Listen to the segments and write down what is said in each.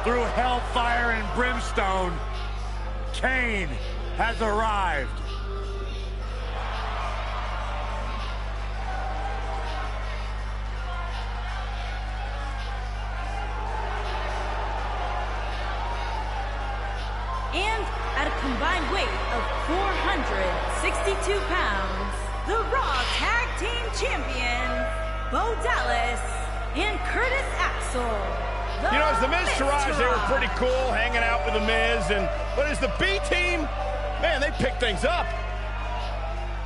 through hellfire and brimstone, Kane has arrived. And at a combined weight of 462 pounds, the Raw Tag Team Champions, Bo Dallas and Curtis Axel. You know, as the Miz Taraj, they were pretty cool hanging out with the Miz, but as the B team, man, they pick things up.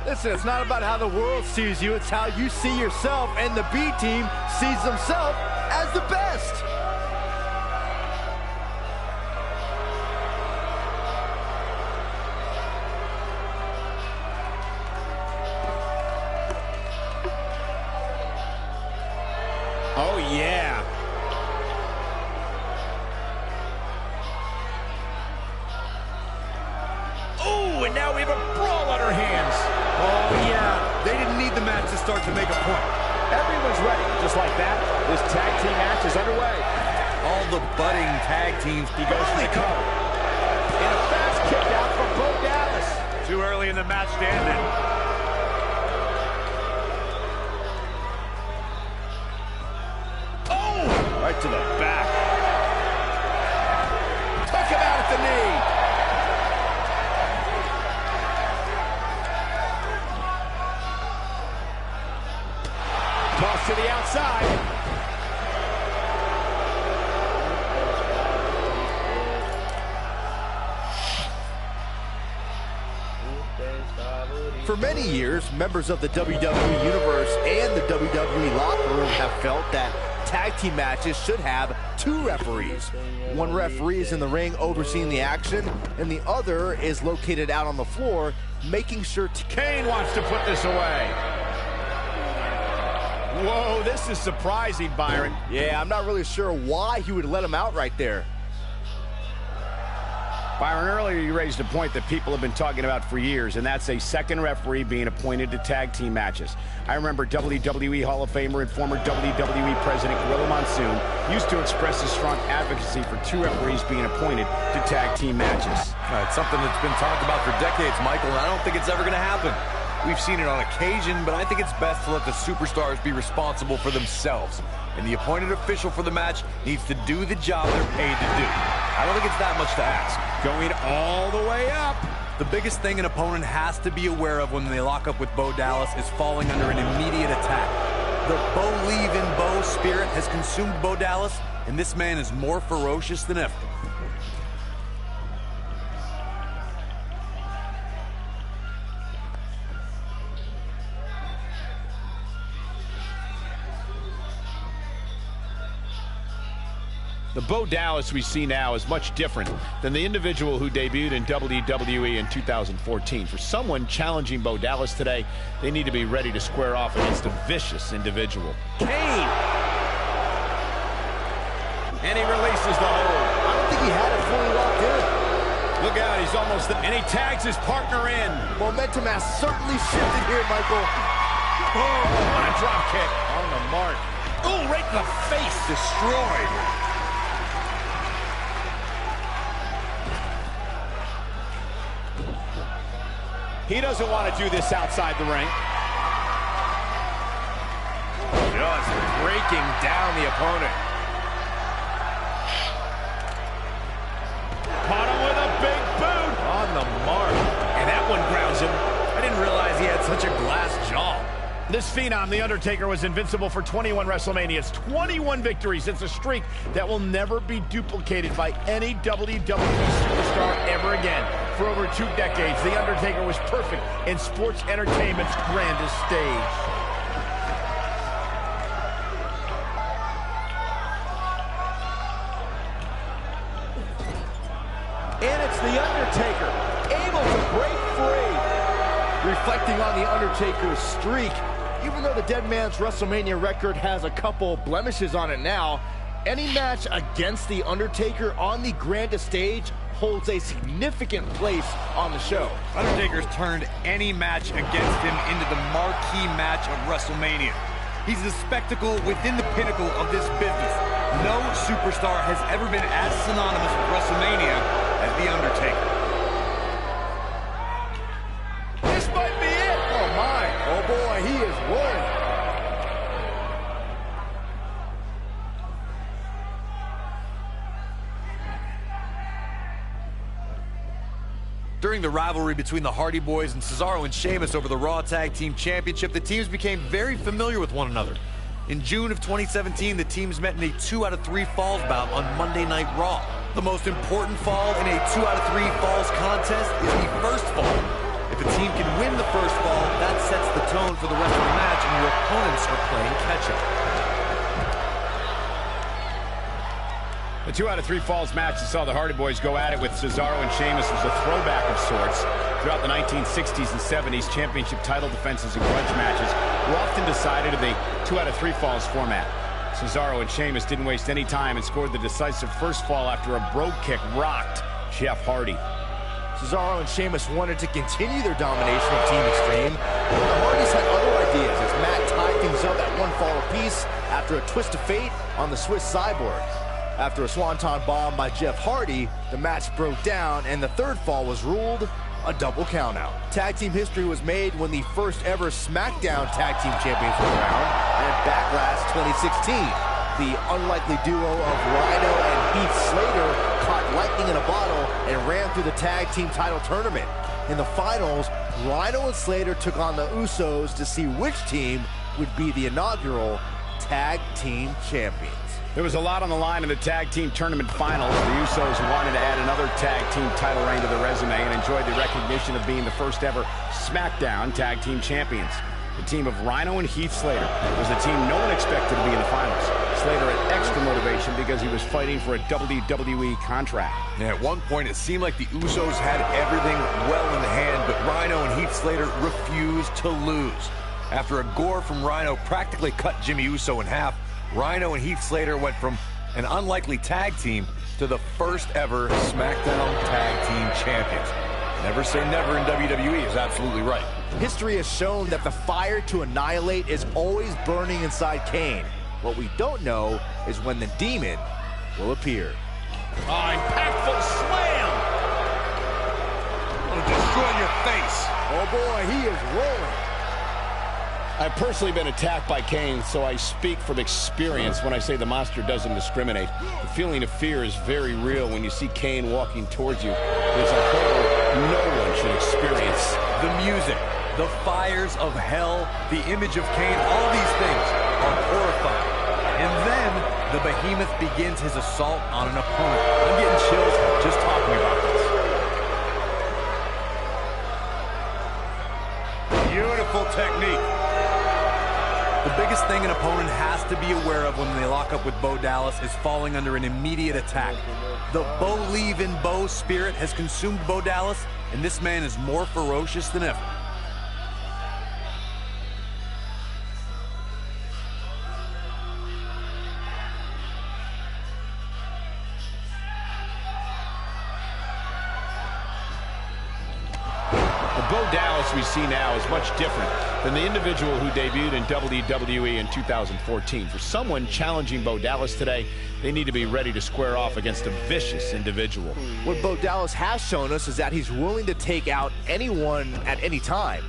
Listen, it's not about how the world sees you, it's how you see yourself, and the B team sees themselves as the best. Oh, yeah. Oh, and now we have a brawl on our hands. Oh, yeah. They didn't need the match to start to make a point. Everyone's ready. Just like that, this tag team match is underway. All the budding tag teams. He goes for the cover. And a fast kick out from Bo Dallas. Too early in the match to end it. Right to the back. Took him out at the knee. Toss to the outside. For many years, members of the WWE Universe and the WWE locker room have felt that tag team matches should have two referees. One referee is in the ring overseeing the action, and the other is located out on the floor making sure Kane wants to put this away. Whoa, this is surprising, Byron. Yeah, I'm not really sure why he would let him out right there. Byron, earlier you raised a point that people have been talking about for years, and that's a second referee being appointed to tag team matches. I remember WWE Hall of Famer and former WWE President Gorilla Monsoon used to express his strong advocacy for two referees being appointed to tag team matches. It's something that's been talked about for decades, Michael, and I don't think it's ever going to happen. We've seen it on occasion, but I think it's best to let the superstars be responsible for themselves. And the appointed official for the match needs to do the job they're paid to do. I don't think it's that much to ask. Going all the way up. The biggest thing an opponent has to be aware of when they lock up with Bo Dallas is falling under an immediate attack. The Bo Leave in Bo spirit has consumed Bo Dallas, and this man is more ferocious than ever. The Bo Dallas we see now is much different than the individual who debuted in WWE in 2014. For someone challenging Bo Dallas today, they need to be ready to square off against a vicious individual. Kane. And he releases the hold. I don't think he had it fully locked in. Look out, he's almost there. And he tags his partner in. Momentum has certainly shifted here, Michael. Oh, what a drop kick. On the mark. Oh, right in the face. Destroyed. He doesn't want to do this outside the ring. Just breaking down the opponent. Caught him with a big boot. On the mark. And that one grounds him. I didn't realize he had such a glass jaw. This Phenom, The Undertaker, was invincible for 21 WrestleManias, 21 victories. It's a streak that will never be duplicated by any WWE superstar ever again. For over 2 decades, The Undertaker was perfect in sports entertainment's grandest stage. And it's The Undertaker, able to break free. Reflecting on The Undertaker's streak, even though the Dead Man's WrestleMania record has a couple blemishes on it now, any match against The Undertaker on the grandest stage holds a significant place on the show. Undertaker's turned any match against him into the marquee match of WrestleMania. He's the spectacle within the pinnacle of this business. No superstar has ever been as synonymous with WrestleMania as The Undertaker. This might be it. Oh, my. Oh, boy, he is rolling. During the rivalry between the Hardy Boys and Cesaro and Sheamus over the Raw Tag Team Championship, the teams became very familiar with one another. In June of 2017, the teams met in a 2 out of 3 falls bout on Monday Night Raw. The most important fall in a 2 out of 3 falls contest is the first fall. If a team can win the first fall, that sets the tone for the rest of the match, and your opponents are playing catch-up. The 2 out of 3 falls match that saw the Hardy Boys go at it with Cesaro and Sheamus was a throwback of sorts. Throughout the 1960s and 70s, championship title defenses and grudge matches were often decided in the 2 out of 3 falls format. Cesaro and Sheamus didn't waste any time and scored the decisive first fall after a brogue kick rocked Jeff Hardy. Cesaro and Sheamus wanted to continue their domination of Team Extreme, but the Hardys had other ideas as Matt tied things up at 1 fall apiece after a twist of fate on the Swiss Cyborg. After a swanton bomb by Jeff Hardy, the match broke down and the third fall was ruled a double countout. Tag team history was made when the first ever SmackDown Tag Team Champions were crowned at Backlash 2016. The unlikely duo of Rhino and Heath Slater caught lightning in a bottle and ran through the tag team title tournament. In the finals, Rhino and Slater took on the Usos to see which team would be the inaugural Tag Team Champions. There was a lot on the line in the tag team tournament finals. The Usos wanted to add another tag team title reign to their resume and enjoyed the recognition of being the first ever SmackDown Tag Team Champions. The team of Rhino and Heath Slater was the team no one expected to be in the finals. Slater had extra motivation because he was fighting for a WWE contract. And at one point, it seemed like the Usos had everything well in hand, but Rhino and Heath Slater refused to lose. After a gore from Rhino practically cut Jimmy Uso in half, Rhino and Heath Slater went from an unlikely tag team to the first ever SmackDown Tag Team Champions. Never say never in WWE is absolutely right. History has shown that the fire to annihilate is always burning inside Kane. What we don't know is when the demon will appear. Oh, impactful slam! It'll destroy your face. Oh boy, he is rolling. I've personally been attacked by Kane, so I speak from experience when I say the monster doesn't discriminate. The feeling of fear is very real when you see Kane walking towards you. It's a horror no one should experience. The music, the fires of hell, the image of Kane, all these things are horrifying. And then the behemoth begins his assault on an opponent. I'm getting chills just talking about this. Beautiful technique. The biggest thing an opponent has to be aware of when they lock up with Bo Dallas is falling under an immediate attack. The Bo Leave in Bo spirit has consumed Bo Dallas, and this man is more ferocious than ever. Bo Dallas we see now is much different than the individual who debuted in WWE in 2014. For someone challenging Bo Dallas today, they need to be ready to square off against a vicious individual. What Bo Dallas has shown us is that he's willing to take out anyone at any time.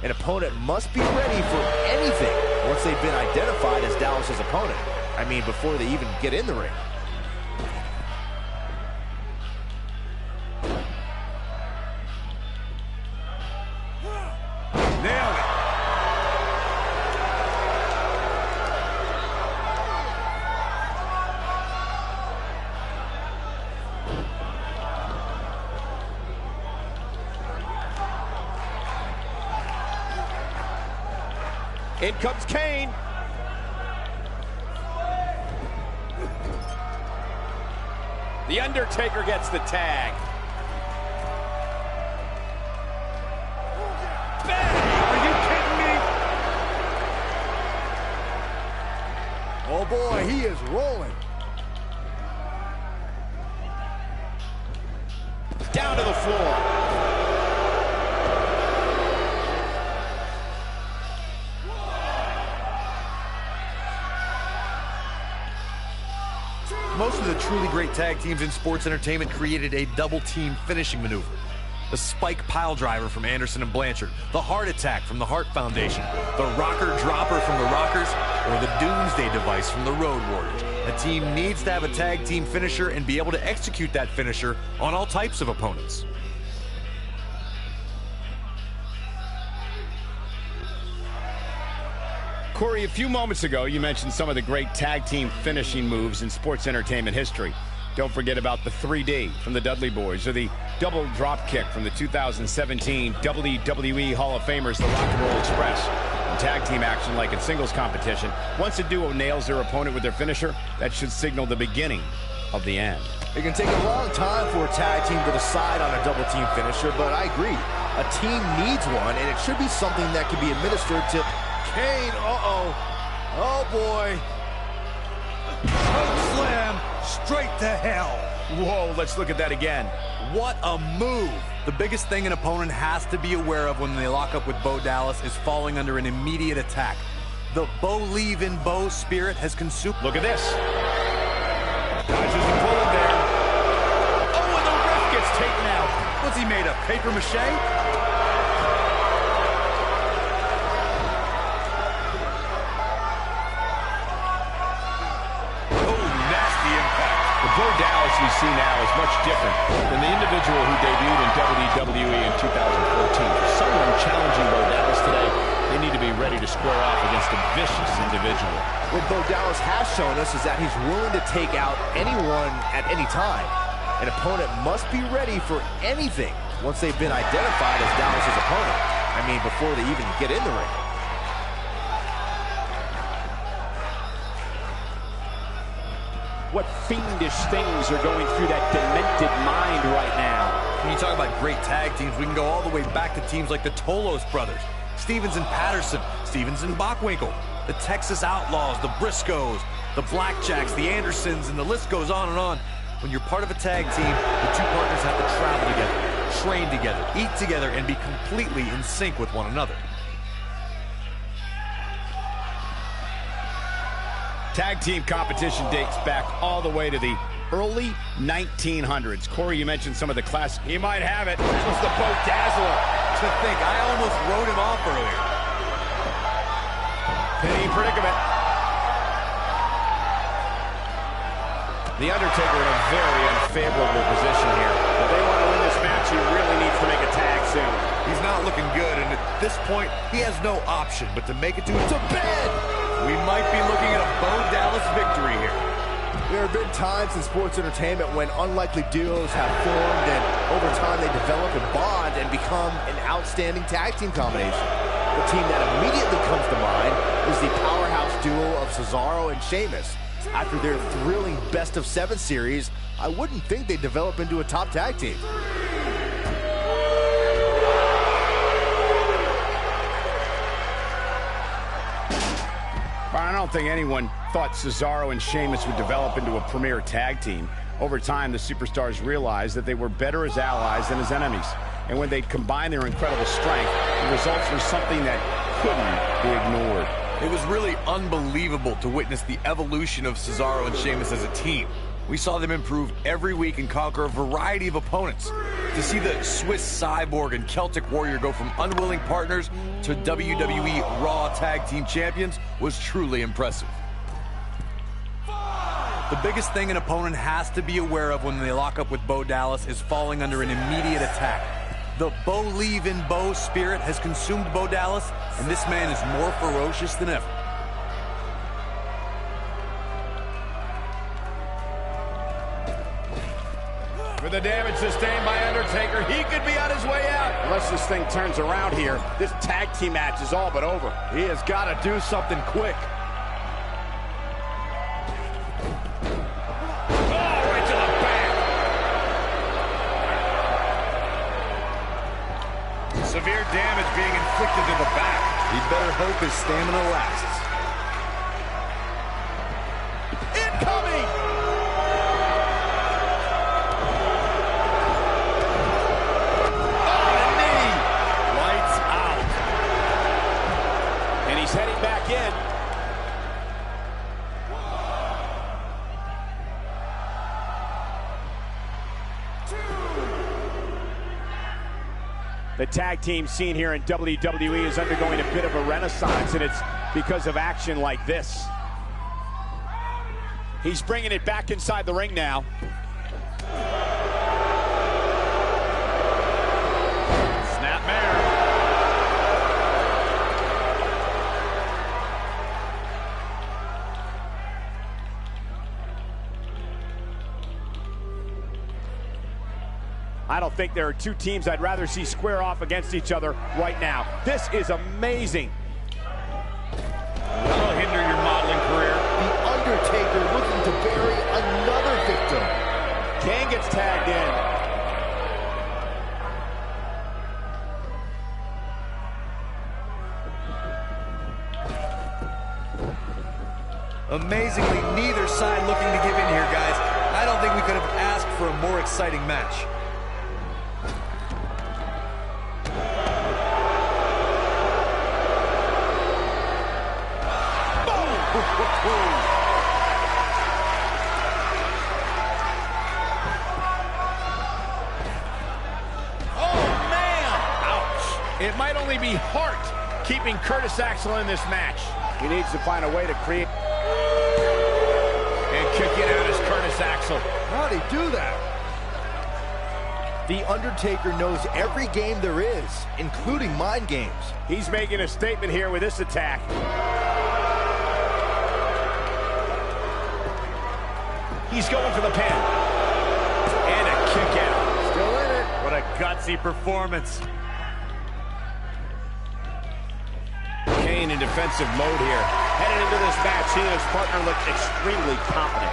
An opponent must be ready for anything once they've been identified as Dallas's opponent. I mean, before they even get in the ring. Nailed it. In comes Kane. The Undertaker gets the tag. Oh boy, he is rolling. Down to the floor. tag teams in sports entertainment created a double-team finishing maneuver. The spike pile driver from Anderson and Blanchard, the heart attack from the Hart Foundation, the rocker dropper from the Rockers, or the doomsday device from the Road Warriors. A team needs to have a tag team finisher and be able to execute that finisher on all types of opponents. Corey, a few moments ago, you mentioned some of the great tag team finishing moves in sports entertainment history. Don't forget about the 3D from the Dudley Boys, or the double drop kick from the 2017 WWE Hall of Famers, the Rock and Roll Express. In tag team action, like in singles competition, once a duo nails their opponent with their finisher, that should signal the beginning of the end. It can take a long time for a tag team to decide on a double team finisher, but I agree. A team needs one, and it should be something that can be administered to Kane. Oh boy. Choke slam straight to hell. Whoa, let's look at that again. What a move! The biggest thing an opponent has to be aware of when they lock up with Bo Dallas is falling under an immediate attack. The Bo Leave in Bo spirit has consumed. Look at this. Dodges the bullet there. Oh, and the ref gets taken out. What's he made of? Paper mache? Bo Dallas we see now is much different than the individual who debuted in WWE in 2014. For someone challenging Bo Dallas today, they need to be ready to square off against a vicious individual. What Bo Dallas has shown us is that he's willing to take out anyone at any time. An opponent must be ready for anything once they've been identified as Dallas's opponent. I mean, before they even get in the ring. What fiendish things are going through that demented mind right now. When you talk about great tag teams, we can go all the way back to teams like the Tolos brothers, Stevens and Patterson, Stevens and Bockwinkel, the Texas Outlaws, the Briscoes, the Blackjacks, the Andersons, and the list goes on and on. When you're part of a tag team, the two partners have to travel together, train together, eat together, and be completely in sync with one another. Tag team competition dates back all the way to the early 1900s. Corey, you mentioned some of the classic. He might have it. This was the Bo Dazzler. To think, I almost wrote him off earlier. Pinning predicament. The Undertaker in a very unfavorable position here. If they want to win this match, he really needs to make a tag soon. He's not looking good, and at this point, he has no option but to make it to bed. We might be looking at a Bo Dallas victory here. There have been times in sports entertainment when unlikely duos have formed, and over time they develop and bond and become an outstanding tag team combination. The team that immediately comes to mind is the powerhouse duo of Cesaro and Sheamus. After their thrilling best-of-7 series, I wouldn't think they'd develop into a top tag team. I don't think anyone thought Cesaro and Sheamus would develop into a premier tag team. Over time, the superstars realized that they were better as allies than as enemies. And when they'd combine their incredible strength, the results were something that couldn't be ignored. It was really unbelievable to witness the evolution of Cesaro and Sheamus as a team. We saw them improve every week and conquer a variety of opponents. To see the Swiss Cyborg and Celtic Warrior go from unwilling partners to WWE Raw Tag Team Champions was truly impressive. The biggest thing an opponent has to be aware of when they lock up with Bo Dallas is falling under an immediate attack. The Bo Leave in Bo spirit has consumed Bo Dallas, and this man is more ferocious than ever. For the damage sustained by Undertaker, he could be on his way out. Unless this thing turns around here, this tag team match is all but over. He has got to do something quick. Severe damage being inflicted to the back. He better hope his stamina lasts. Incoming! Oh, the knee! Lights out. And he's heading back in. The tag team scene here in WWE is undergoing a bit of a renaissance, and it's because of action like this. He's bringing it back inside the ring now. Snapmare. I don't think there are two teams I'd rather see square off against each other right now. This is amazing. That'll hinder your modeling career. The Undertaker looking to bury another victim. Kane gets tagged in. Amazingly, neither side looking to give in here, guys. I don't think we could have asked for a more exciting match. It might only be heart keeping Curtis Axel in this match. He needs to find a way to create. And kicking out is Curtis Axel. How'd he do that? The Undertaker knows every game there is, including mind games. He's making a statement here with this attack. He's going for the pin. And a kick out. Still in it. What a gutsy performance. Kane in defensive mode here. Headed into this match, he and his partner look extremely confident.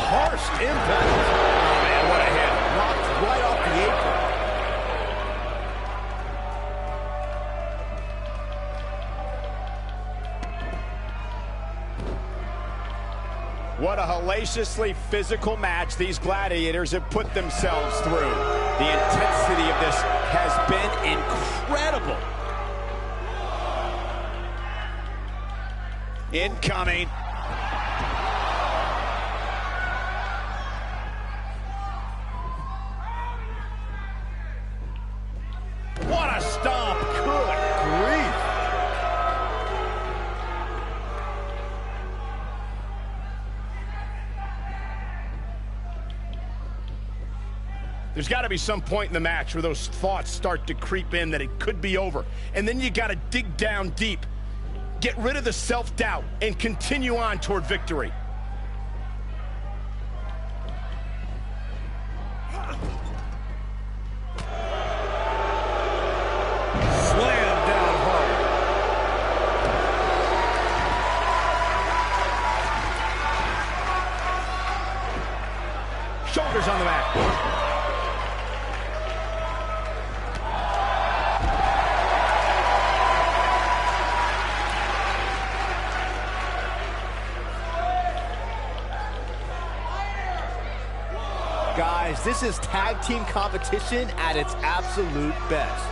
Harsh impact. Oh, man, what a hit. Knocked right off the apron. What a hellaciously physical match these gladiators have put themselves through. The intensity of this has been incredible. Incoming. What a stomp. Good grief. There's got to be some point in the match where those thoughts start to creep in that it could be over. And then you got to dig down deep. Get rid of the self-doubt and continue on toward victory. Slam down hard. Shoulders on the mat. Guys, this is tag team competition at its absolute best.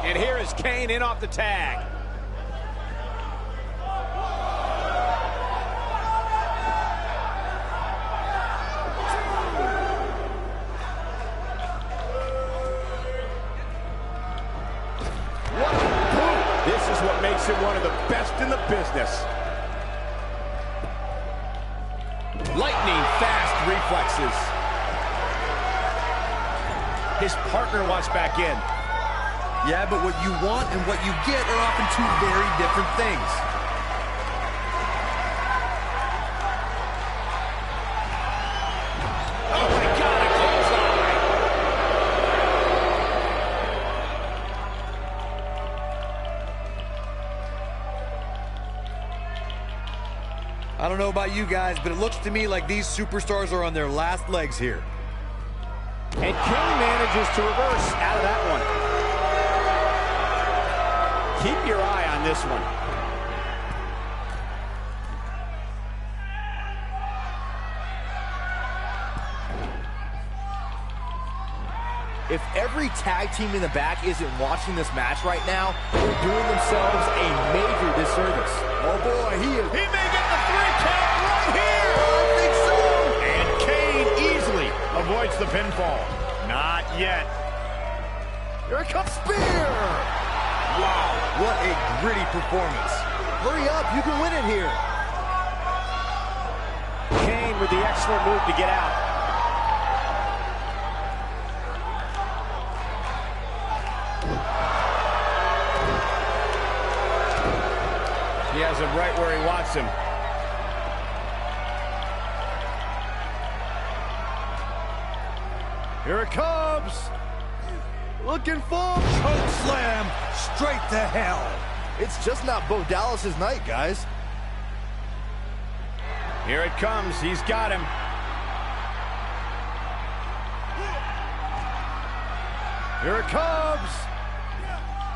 And here is Kane in off the tag. This is what makes him one of the best in the business. Lightning fast reflexes. His partner wants back in. Yeah, but what you want and what you get are often two very different things. Oh my God, a clothesline. I don't know about you guys, but it looks to me like these superstars are on their last legs here. And Kane manages to reverse out of that one. Keep your eye on this one. If every tag team in the back isn't watching this match right now, they're doing themselves a major disservice. Oh boy, he may get the 3 count right here. I think so. And Kane easily avoids the pinfall. Not yet. Here it comes, spear. Wow, what a gritty performance. Hurry up, you can win it here. Kane with the excellent move to get out. He has him right where he wants him. Here it comes. Looking for Choke slam straight to hell. It's just not Bo Dallas's night, guys. Here it comes. He's got him. Here it comes.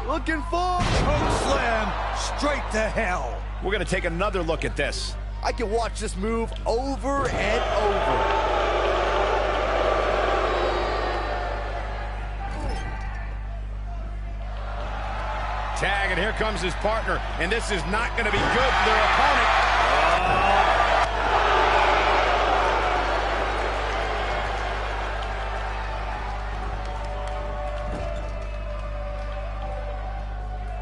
Looking for Choke slam straight to hell. We're going to take another look at this. I can watch this move over and over. Tag, and here comes his partner. And this is not going to be good for their opponent.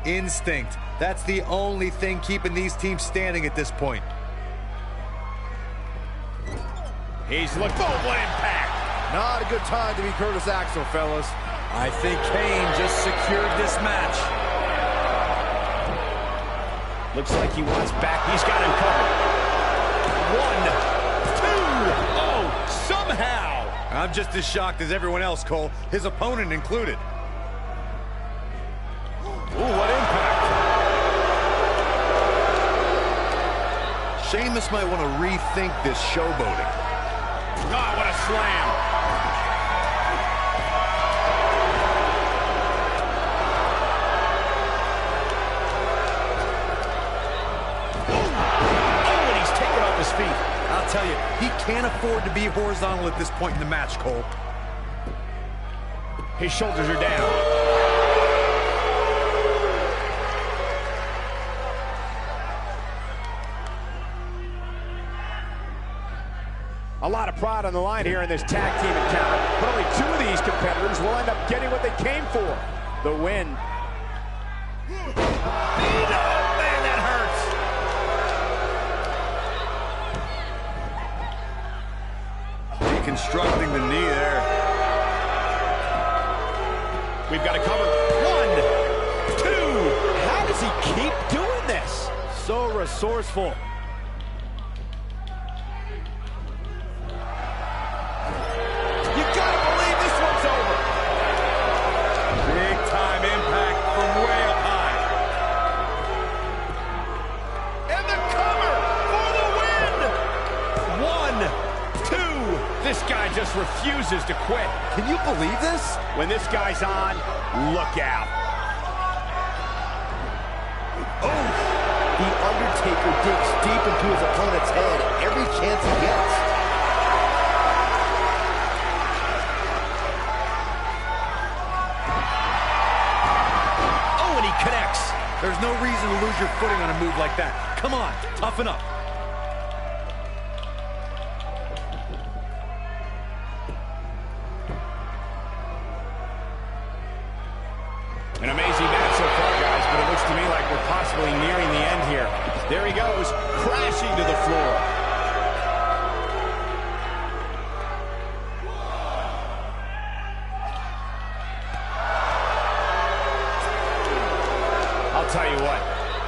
Instinct. That's the only thing keeping these teams standing at this point. He's looked. Oh, what impact! Not a good time to be Curtis Axel, fellas. I think Kane just secured this match. Looks like he wants back. He's got him covered. 1, 2. Oh, somehow. I'm just as shocked as everyone else, Cole, his opponent included. Ooh, what impact. Sheamus might want to rethink this showboating. God, what a slam. I'll tell you, he can't afford to be horizontal at this point in the match, Cole. His shoulders are down. A lot of pride on the line here in this tag team encounter, but only 2 of these competitors will end up getting what they came for, the win. Constructing the knee there. We've got to cover. 1, 2. How does he keep doing this? So resourceful. You gotta believe this one's over. Big time impact from way up high. And the cover for the win. 1, 2. This guy just refuses to quit. Can you believe this? When this guy's on, look out. Oh! The Undertaker digs deep into his opponent's head every chance he gets. Oh, and he connects. There's no reason to lose your footing on a move like that. Come on, toughen up. An amazing match so far, guys, but it looks to me like we're possibly nearing the end here. There he goes, crashing to the floor. I'll tell you what,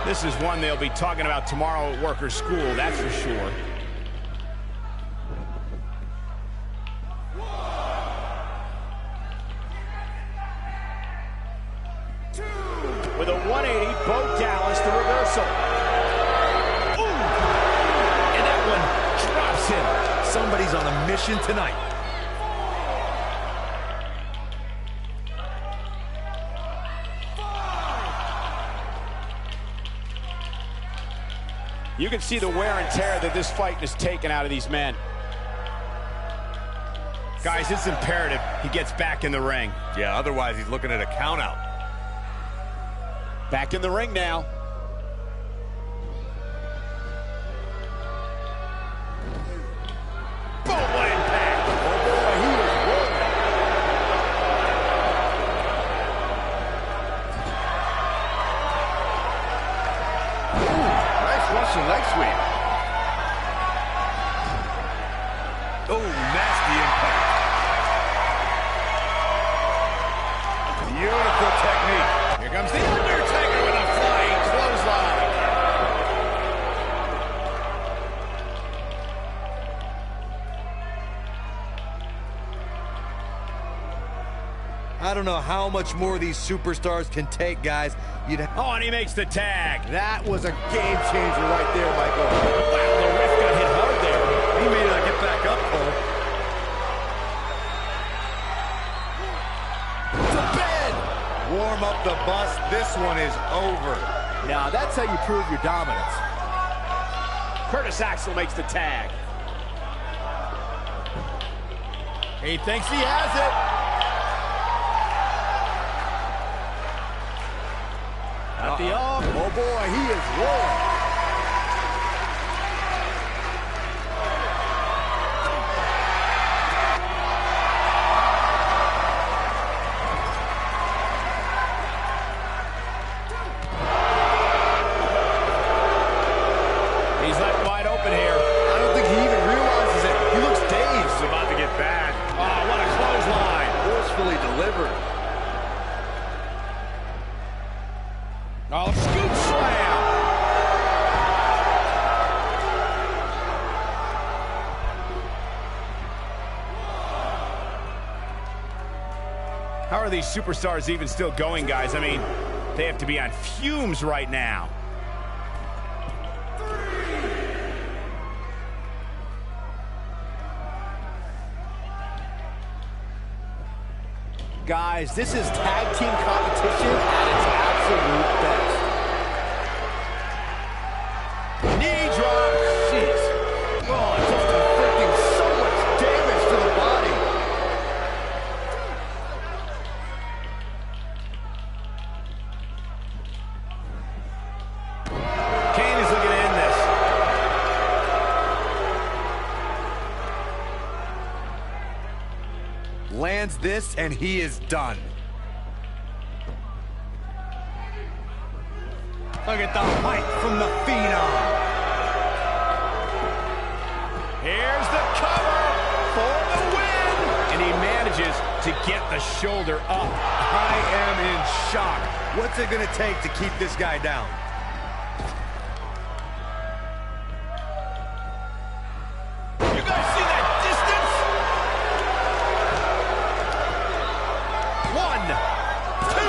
this is one they'll be talking about tomorrow at Workers' School, that's for sure. With a 180, Bo Dallas, the reversal. Ooh! And that one drops him. Somebody's on a mission tonight. You can see the wear and tear that this fight has taken out of these men. Guys, it's imperative he gets back in the ring. Yeah, otherwise he's looking at a count out. Back in the ring now. Boom, what impact. Oh boy, he is rolling. Ooh, nice Russian leg sweep. Oh, nasty impact. Beautiful technique. Here comes the Undertaker with a flying clothesline. I don't know how much more these superstars can take, guys. Oh, and he makes the tag. That was a game changer right there, Michael. Wow, the ref got hit hard there. He may not get back up, Cole. To bed. Warm up the bus. This one is over. Now, that's how you prove your dominance. Curtis Axel makes the tag. He thinks he has it. At the arm. Oh boy, he is rolling. He's left wide open here. I don't think he even realizes it. He looks dazed. This is about to get bad. Oh, what a clothesline. Forcefully delivered. Oh, scoop slam. How are these superstars even still going, guys? I mean, they have to be on fumes right now. Guys, this is tag team competition at its absolute best. Knee drop. Jeez. Oh, just inflicting so much damage to the body. Kane is looking to end this. Lands this, and he is done. Look at the height from the Phenom. Here's the cover for the win. And he manages to get the shoulder up. I am in shock. What's it going to take to keep this guy down? You guys see that distance? 1, 2.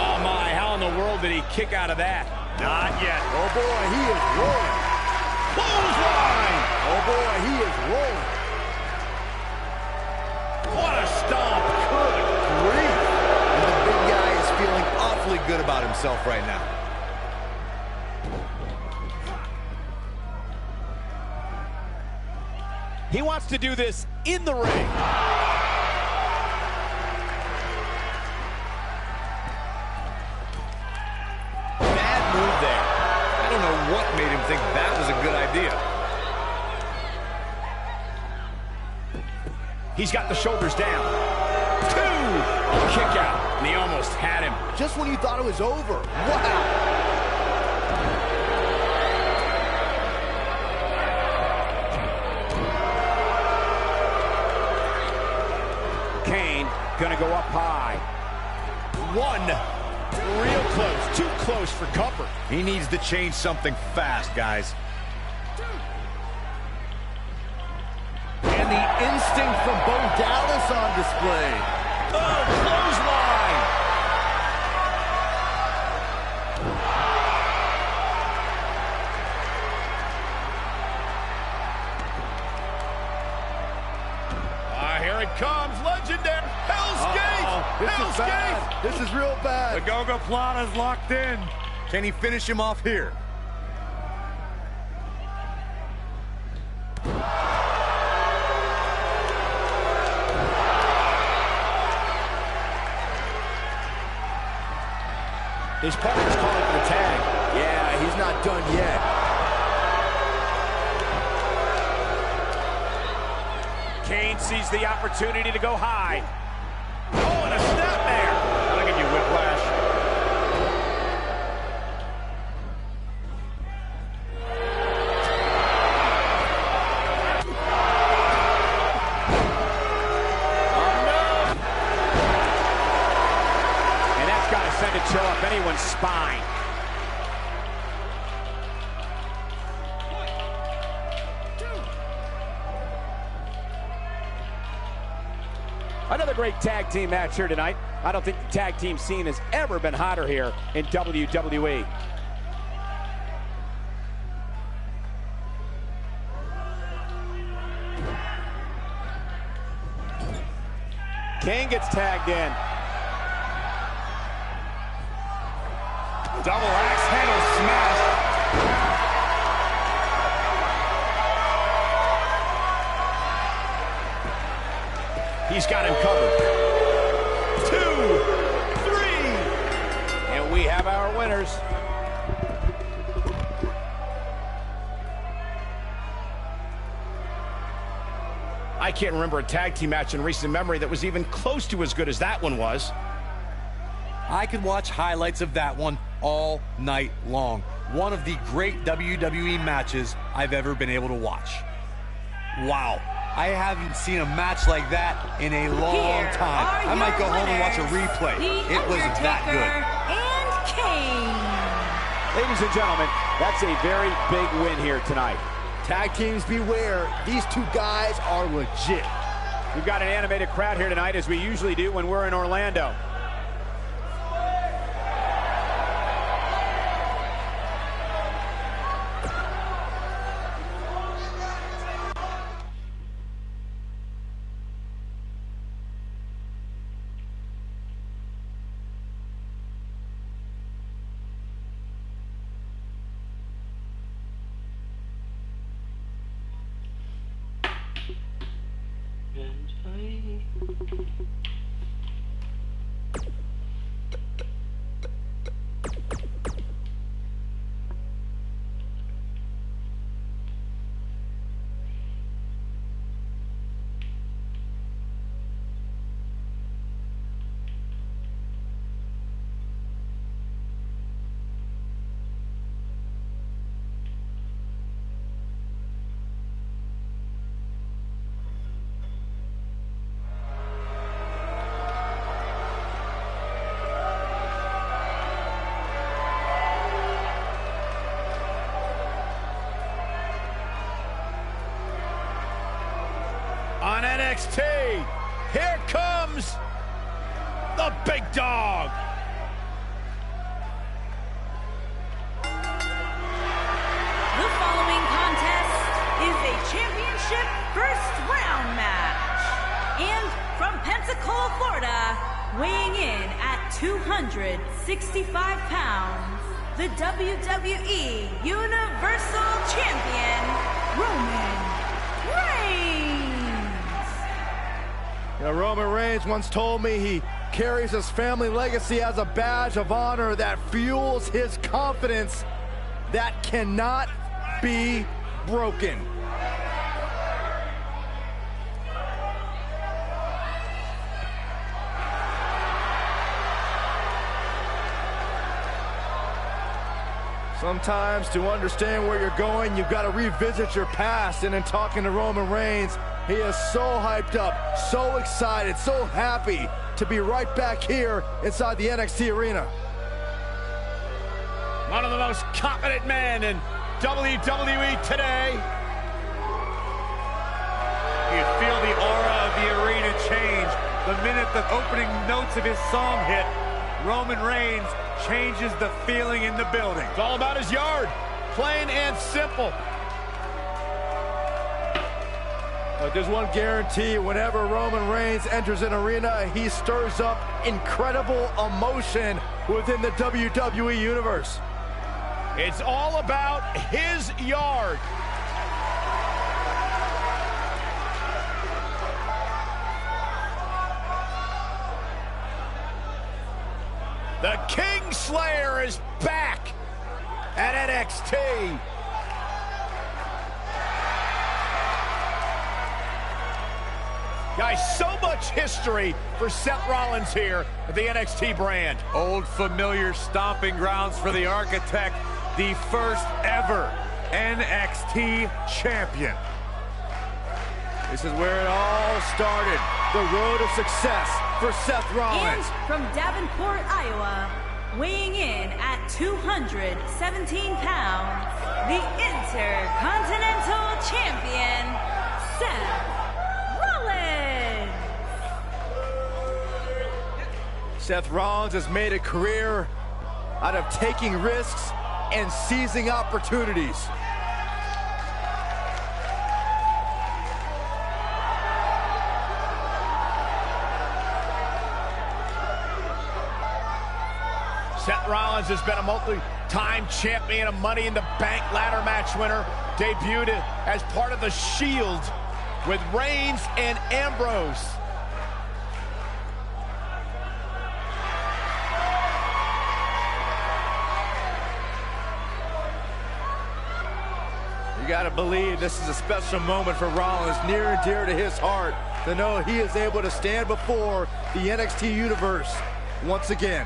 Oh my, how in the world did he kick out of that? Not yet. Oh boy, he is rolling. Clothesline. Oh boy, he is rolling. What a stomp. Good grief. And the big guy is feeling awfully good about himself right now. He wants to do this in the ring. Bad move there. I don't know what made him think that was a good idea. He's got the shoulders down. 2. Kick out. And he almost had him. Just when you thought it was over. Wow. Kane gonna go up high. 1. Real close. Too close for comfort. He needs to change something fast, guys. And the instinct from Bo Dallas on display. Oh, clothesline. Here it comes. Legendary. Hell's Gate. This Hell's is bad. Gate. This is real bad. The Go-Go Plot is locked in. Can he finish him off here? His partner's calling for the tag. Yeah, he's not done yet. Kane sees the opportunity to go high. Oh, and a snapmare. That'll give you whiplash. And that's got to send a chill up anyone's spine. Another great tag team match here tonight. I don't think the tag team scene has ever been hotter here in WWE. Kane gets tagged in. Double axe handle smash. He's got him covered. 2, 3. And we have our winners. I can't remember a tag team match in recent memory that was even close to as good as that one was. I could watch highlights of that one all night long. One of the great WWE matches I've ever been able to watch. Wow. I haven't seen a match like that in a long time. I might go home and watch a replay. It was that good. And Kane. Ladies and gentlemen, that's a very big win here tonight. Tag teams beware. These two guys are legit. We've got an animated crowd here tonight, as we usually do when we're in Orlando. On NXT, here comes the big dog. The following contest is a championship first round match. And from Pensacola, Florida, weighing in at 265 pounds, the WWE Universal Champion, Roman Reigns. You know, Roman Reigns once told me he carries his family legacy as a badge of honor that fuels his confidence that cannot be broken. Sometimes to understand where you're going, you've got to revisit your past. And in talking to Roman Reigns, he is so hyped up, so excited, so happy to be right back here inside the NXT arena. One of the most confident men in WWE today. You feel the aura of the arena change the minute the opening notes of his song hit. Roman Reigns changes the feeling in the building. It's all about his yard, plain and simple. But there's one guarantee: whenever Roman Reigns enters an arena, he stirs up incredible emotion within the WWE Universe. It's all about his yard. The Kingslayer is back at NXT. Guys, so much history for Seth Rollins here at the NXT brand. Old familiar stomping grounds for the Architect, the first ever NXT champion. This is where it all started. The road of success for Seth Rollins. And from Davenport, Iowa, weighing in at 217 pounds, the Intercontinental Champion, Seth Rollins. Seth Rollins has made a career out of taking risks and seizing opportunities. Seth Rollins has been a multi-time champion, a Money in the Bank ladder match winner, debuted as part of the Shield with Reigns and Ambrose. You gotta believe this is a special moment for Rollins, near and dear to his heart, to know he is able to stand before the NXT universe once again.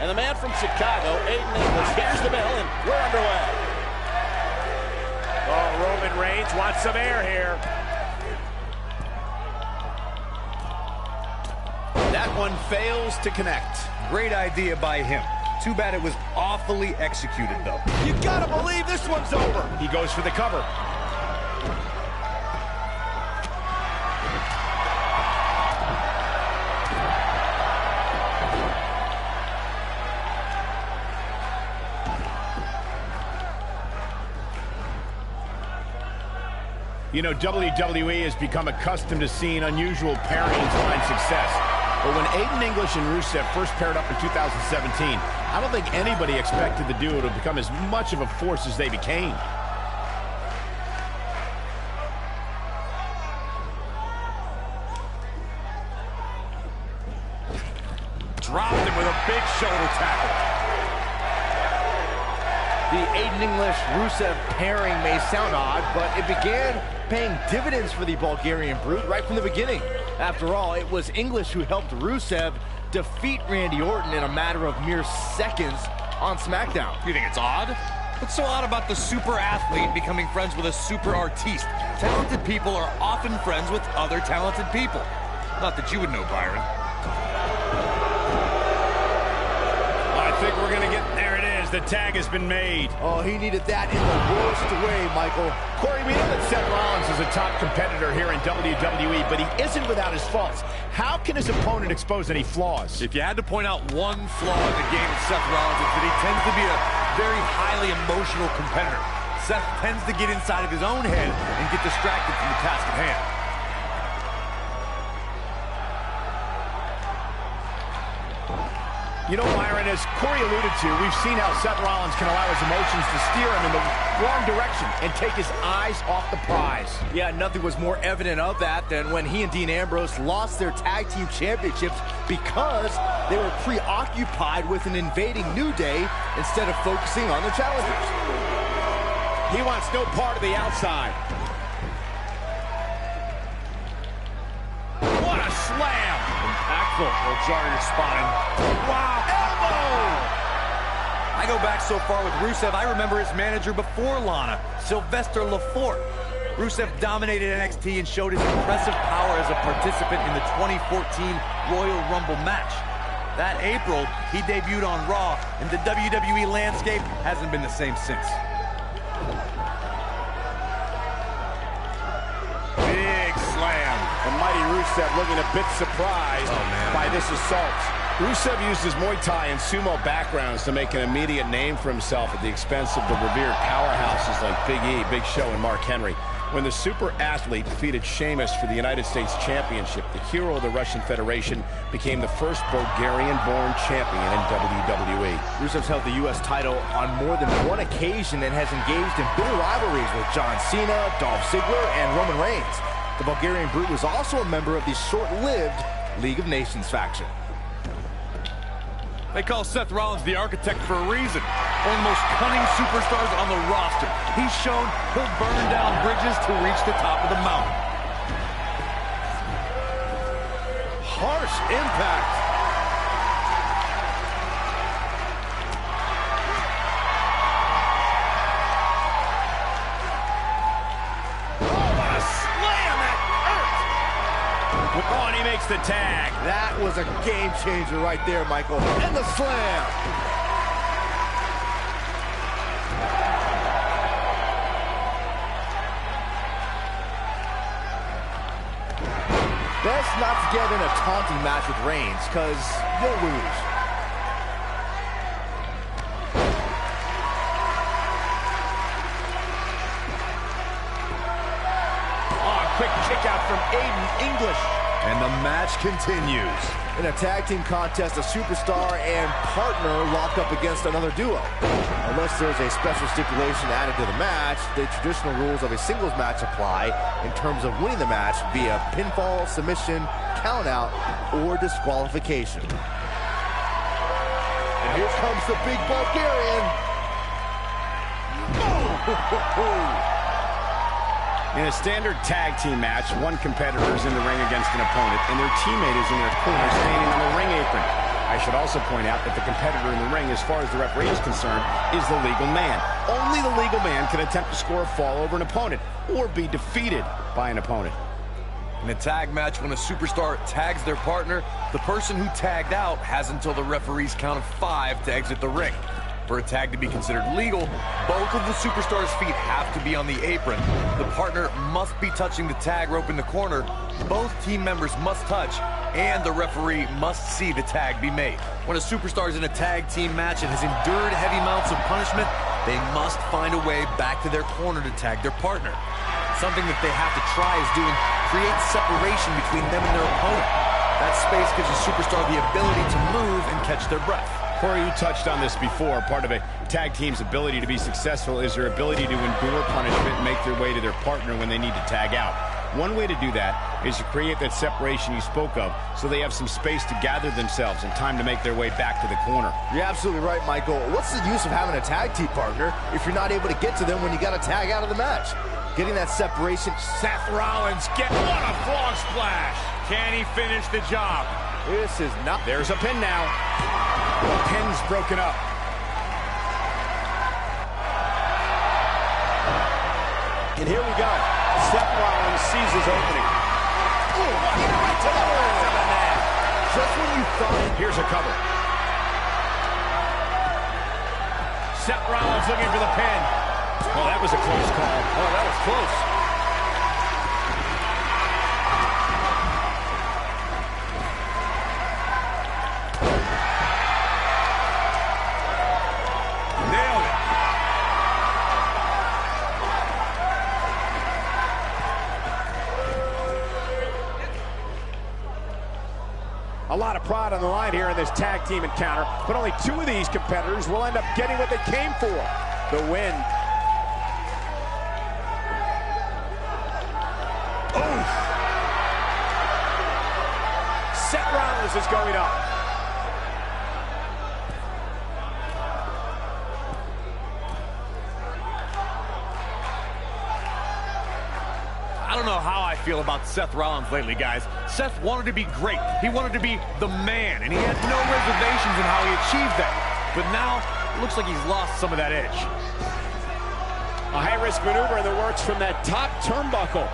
And the man from Chicago, Aiden English, here's the bell, and we're underway. Oh, Roman Reigns wants some air here. That one fails to connect. Great idea by him. Too bad it was awfully executed, though. You gotta believe this one's over. He goes for the cover. You know, WWE has become accustomed to seeing unusual pairings find success. But when Aiden English and Rusev first paired up in 2017, I don't think anybody expected the duo to become as much of a force as they became. Dropped him with a big shoulder tackle. The Aiden English-Rusev pairing may sound odd, but it began paying dividends for the Bulgarian Brute right from the beginning. After all, it was English who helped Rusev defeat Randy Orton in a matter of mere seconds on SmackDown. You think it's odd? What's so odd about the super athlete becoming friends with a super artiste? Talented people are often friends with other talented people. Not that you would know, Byron. I think we're going to get... There it is. The tag has been made. Oh, he needed that in the worst way, Michael. Corey, we know that Seth Rollins is a top competitor here in WWE, but he isn't without his faults. How can his opponent expose any flaws? If you had to point out one flaw in the game of Seth Rollins, it's that he tends to be a very highly emotional competitor. Seth tends to get inside of his own head and get distracted from the task at hand. You know, Byron, as Corey alluded to, we've seen how Seth Rollins can allow his emotions to steer him in the wrong direction and take his eyes off the prize. Yeah, nothing was more evident of that than when he and Dean Ambrose lost their tag team championships because they were preoccupied with an invading New Day instead of focusing on their challengers. He wants no part of the outside. What a slam! Impactful. Will jar your spine. Wow, elbow! I go back so far with Rusev, I remember his manager before Lana, Sylvester Lafort. Rusev dominated NXT and showed his impressive power as a participant in the 2014 Royal Rumble match. That April, he debuted on Raw, and the WWE landscape hasn't been the same since. Big slam. The mighty Rusev looking a bit surprised by this assault. Rusev used his Muay Thai and sumo backgrounds to make an immediate name for himself at the expense of the revered powerhouses like Big E, Big Show, and Mark Henry. When the super athlete defeated Sheamus for the United States Championship, the hero of the Russian Federation became the first Bulgarian-born champion in WWE. Rusev's held the U.S. title on more than one occasion and has engaged in bitter rivalries with John Cena, Dolph Ziggler, and Roman Reigns. The Bulgarian Brute was also a member of the short-lived League of Nations faction. They call Seth Rollins the architect for a reason. One of the most cunning superstars on the roster. He's shown he'll burn down bridges to reach the top of the mountain. Harsh impact. Oh, and he makes the tag. That was a game changer right there, Michael. And the slam. Best not to get in a taunting match with Reigns, because you'll lose. Oh, quick kick out from Aiden English. And the match continues. In a tag team contest, a superstar and partner lock up against another duo. Unless there's a special stipulation added to the match, the traditional rules of a singles match apply in terms of winning the match via pinfall, submission, countout, or disqualification. And here comes the big Bulgarian. In a standard tag team match, one competitor is in the ring against an opponent, and their teammate is in their corner standing on the ring apron. I should also point out that the competitor in the ring, as far as the referee is concerned, is the legal man. Only the legal man can attempt to score a fall over an opponent or be defeated by an opponent. In a tag match, when a superstar tags their partner, the person who tagged out has until the referee's count of 5 to exit the ring. For a tag to be considered legal, both of the superstars' feet have to be on the apron. The partner must be touching the tag rope in the corner. Both team members must touch, and the referee must see the tag be made. When a superstar is in a tag team match and has endured heavy amounts of punishment, they must find a way back to their corner to tag their partner. Something that they have to try is doing create separation between them and their opponent. That space gives a superstar the ability to move and catch their breath. Corey, you touched on this before. Part of a tag team's ability to be successful is their ability to endure punishment and make their way to their partner when they need to tag out. One way to do that is to create that separation you spoke of, so they have some space to gather themselves and time to make their way back to the corner. You're absolutely right, Michael. What's the use of having a tag team partner if you're not able to get to them when you got to tag out of the match? Getting that separation. Seth Rollins, what a frog splash. Can he finish the job? This is not. There's a pin now. The pin's broken up. And here we go. Seth Rollins sees his opening. Oh, right to the head. Just when you thought. Here's a cover. Seth Rollins looking for the pin. Well, that was a close call. Oh, that was close. Nailed it. A lot of pride on the line here in this tag team encounter, but only 2 of these competitors will end up getting what they came for, the win. Oof. Seth Rollins is going up. I don't know how I feel about Seth Rollins lately, guys. Seth wanted to be great. He wanted to be the man, and he had no reservations in how he achieved that. But now, it looks like he's lost some of that edge. A high-risk maneuver in the works from that top turnbuckle.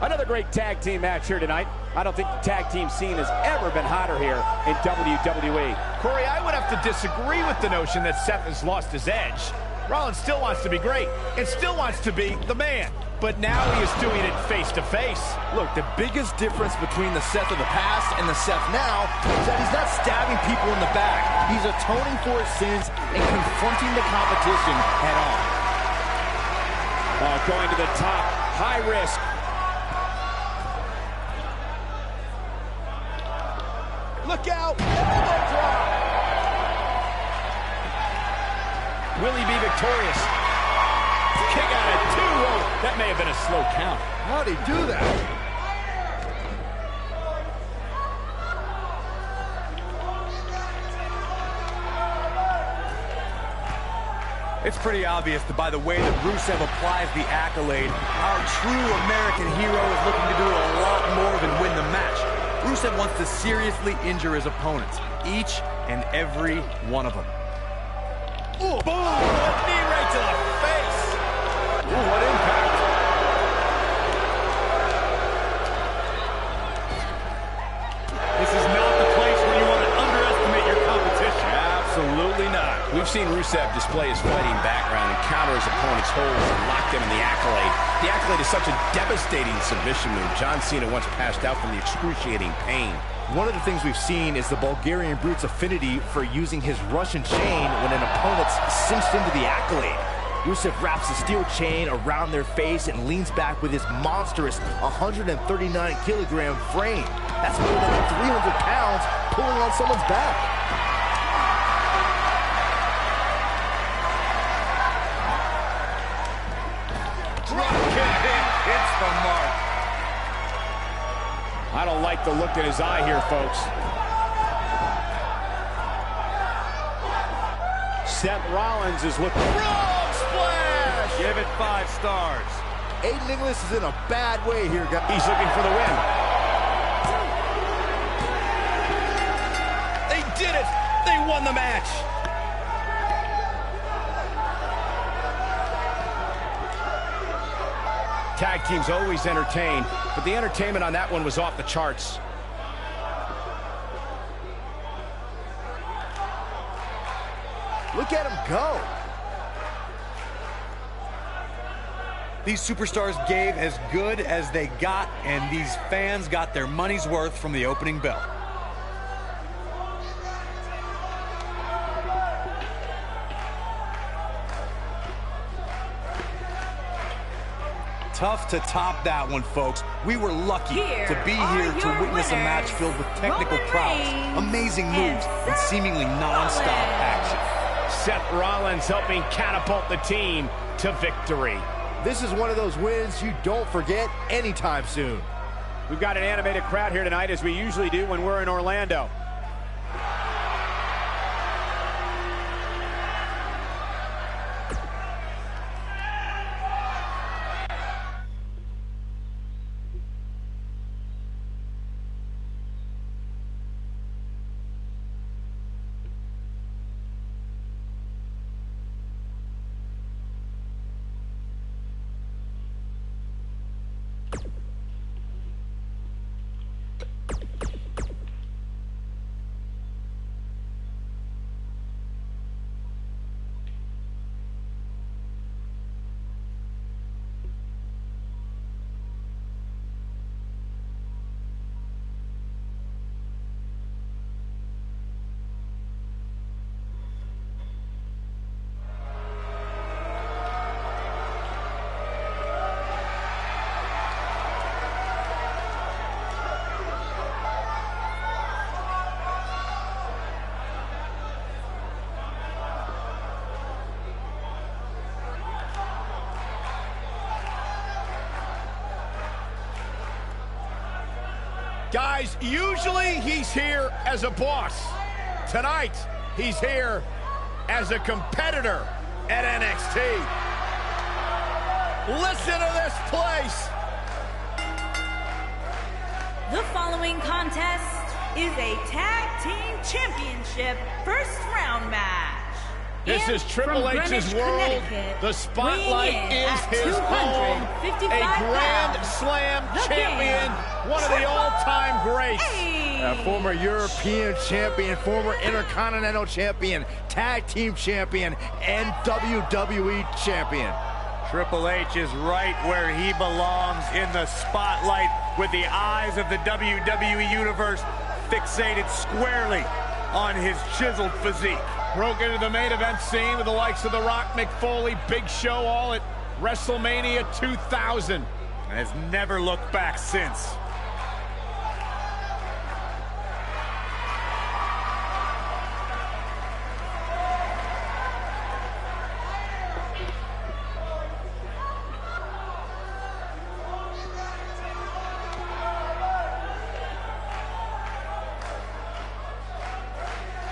Another great tag team match here tonight. I don't think the tag team scene has ever been hotter here in WWE. Corey, I would have to disagree with the notion that Seth has lost his edge. Rollins still wants to be great and still wants to be the man. But now he is doing it face to face. Look, the biggest difference between the Seth of the past and the Seth now is that he's not stabbing people in the back. He's atoning for his sins and confronting the competition head on. Going to the top, high risk. Look out! Elbow drop! Will he be victorious? Kick out at 2. Oh, that may have been a slow count. How'd he do that? It's pretty obvious that by the way that Rusev applies the accolade, our true American hero is looking to do a lot more than win the match. Rusev wants to seriously injure his opponents, each and every one of them. Ooh, boom! Knee right to the face! Ooh, what impact! This is not the place where you want to underestimate your competition. Absolutely not. We've seen Rusev display his fighting background and counter his opponent's holds and lock them in the accolade. The accolade is such a devastating submission move. John Cena once passed out from the excruciating pain. One of the things we've seen is the Bulgarian Brute's affinity for using his Russian chain when an opponent's cinched into the accolade. Rusev wraps the steel chain around their face and leans back with his monstrous 139-kilogram frame. That's more than 300 pounds pulling on someone's back. Drop kick hits the mark. I don't like the look in his eye here, folks. Seth Rollins is looking... Frog splash! Give it 5 stars. Aiden English is in a bad way here, guys. He's looking for the win. They did it! They won the match! Tag teams always entertain, but the entertainment on that one was off the charts. Look at him go. These superstars gave as good as they got, and these fans got their money's worth from the opening bell. Tough to top that one, folks. We were lucky to be here to witness a match filled with technical prowess, amazing moves, and seemingly non-stop action. Seth Rollins helping catapult the team to victory. This is one of those wins you don't forget anytime soon. We've got an animated crowd here tonight, as we usually do when we're in Orlando. Guys, usually he's here as a boss. Tonight, he's here as a competitor at NXT. Listen to this place. The following contest is a tag team championship first round match. This is Triple H's world. The spotlight is his home. A Grand Slam champion, one of the all-time greats. Former European champion, former Intercontinental champion, Tag Team champion, and WWE champion. Triple H is right where he belongs, in the spotlight, with the eyes of the WWE Universe fixated squarely on his chiseled physique. Broke into the main event scene with the likes of The Rock, Mick Foley, Big Show, all at WrestleMania 2000. And has never looked back since.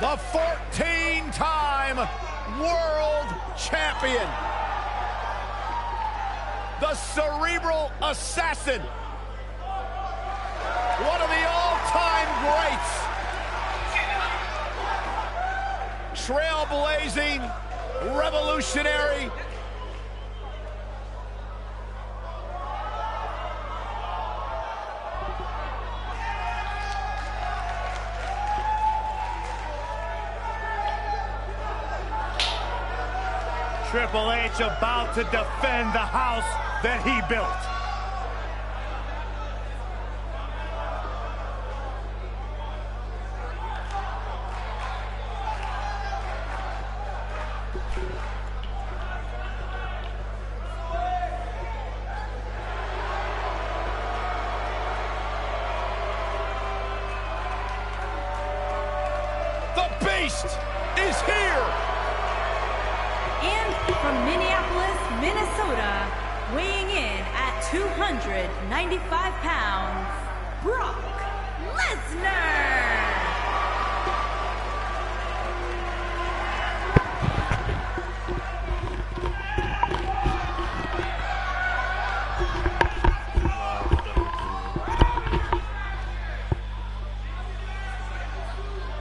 The 14-time world champion. The cerebral assassin. One of the all-time greats. Trailblazing, revolutionary. Triple H about to defend the house that he built. The Beast is here. And from Minneapolis, Minnesota, weighing in at 295 pounds, Brock Lesnar.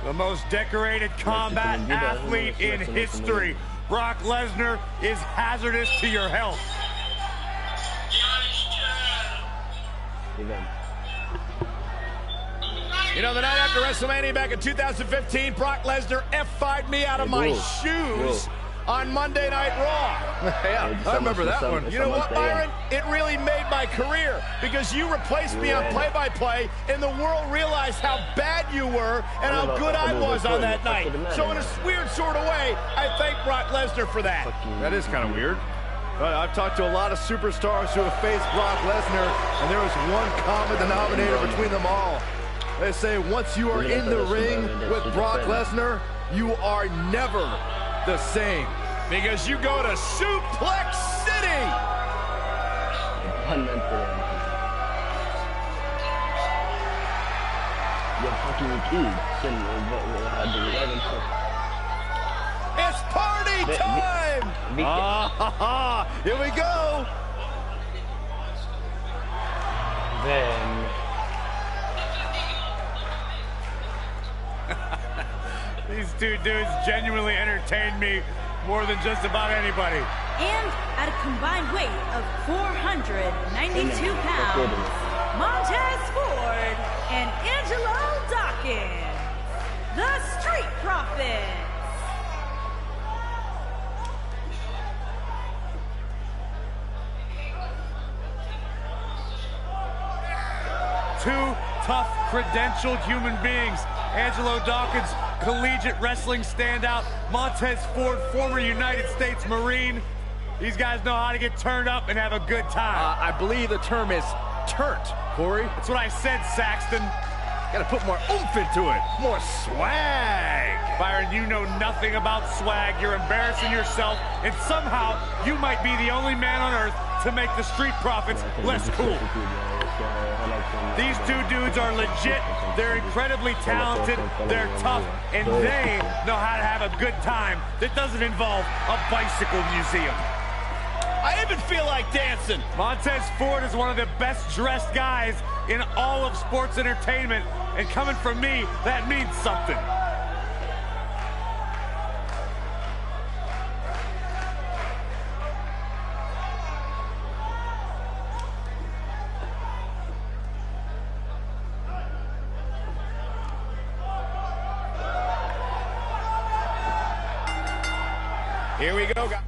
The most decorated combat athlete in history. Brock Lesnar is hazardous to your health. You know, the night after WrestleMania back in 2015, Brock Lesnar F5'd me out of my shoes on Monday Night Raw. Yeah, I remember that one. You know what, Byron? It really made my career because you replaced me on play-by-play, and the world realized how bad you were and how good I was on that night. So in a weird sort of way, I thank Brock Lesnar for that. That is kind of weird. But I've talked to a lot of superstars who have faced Brock Lesnar, and there is one common denominator between them all. They say once you are in the ring with Brock Lesnar, you are never the same. Because you go to Suplex City. It's party time! Here we go. These two dudes genuinely entertained me more than just about anybody. And at a combined weight of 492 pounds, Montez Ford and Angelo Dawkins, the Street Profits. Two tough, credentialed human beings. Angelo Dawkins, collegiate wrestling standout. Montez Ford, former United States Marine. These guys know how to get turned up and have a good time. I believe the term is turnt, Corey. That's what I said, Saxton. Gotta put more oomph into it. More swag. Byron, you know nothing about swag. You're embarrassing yourself, and somehow you might be the only man on earth to make the Street Profits less cool. These two dudes are legit. They're incredibly talented. They're tough, and they know how to have a good time that doesn't involve a bicycle museum. I even feel like dancing. Montez Ford is one of the best dressed guys in all of sports entertainment, and coming from me, that means something. Here we go, guys.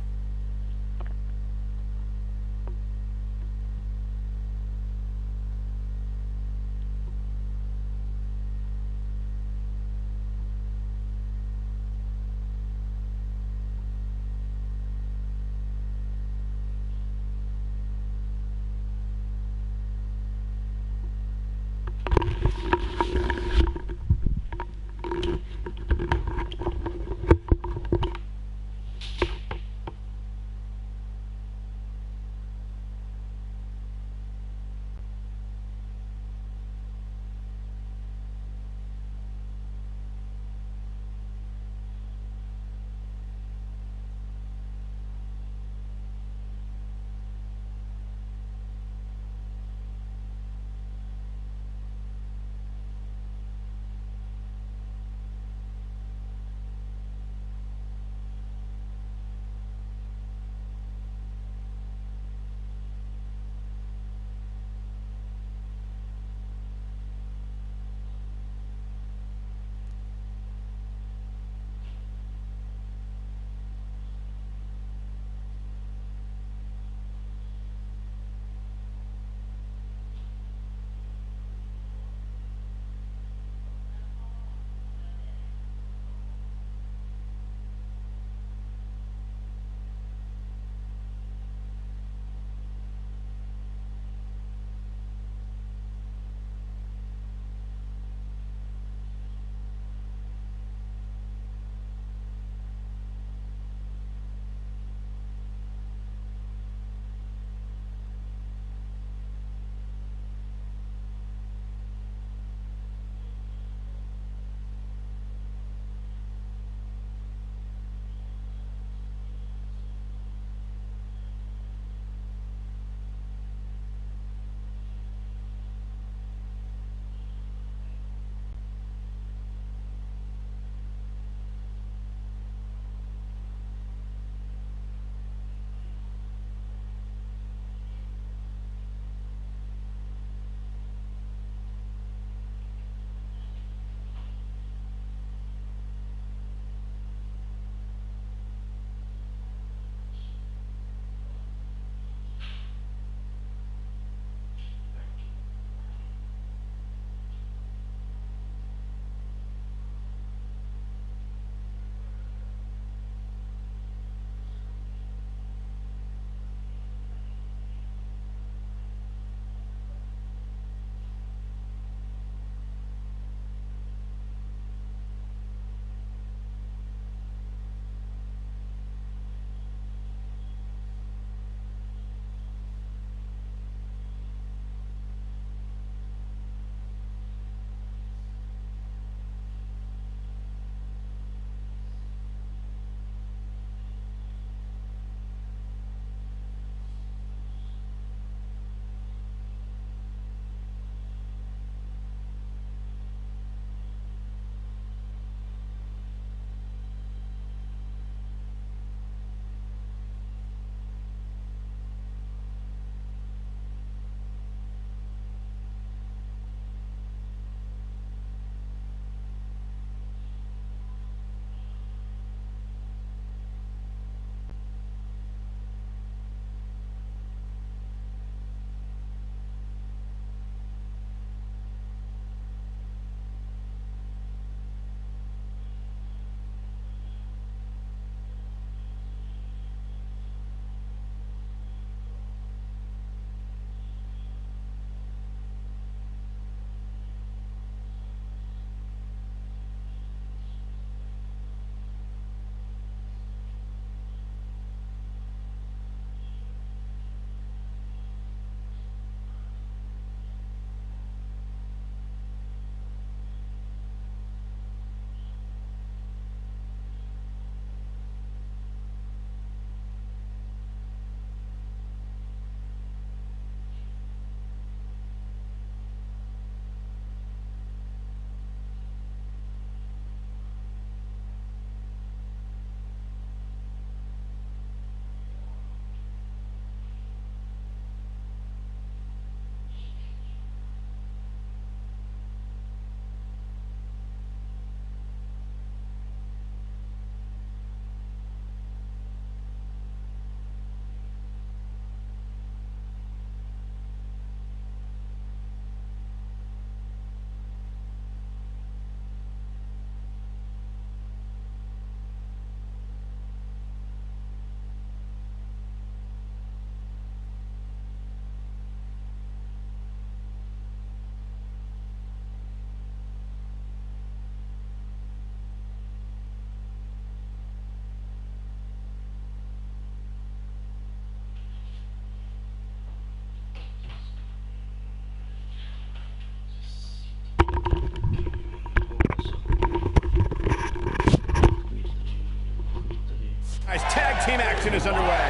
action is underway.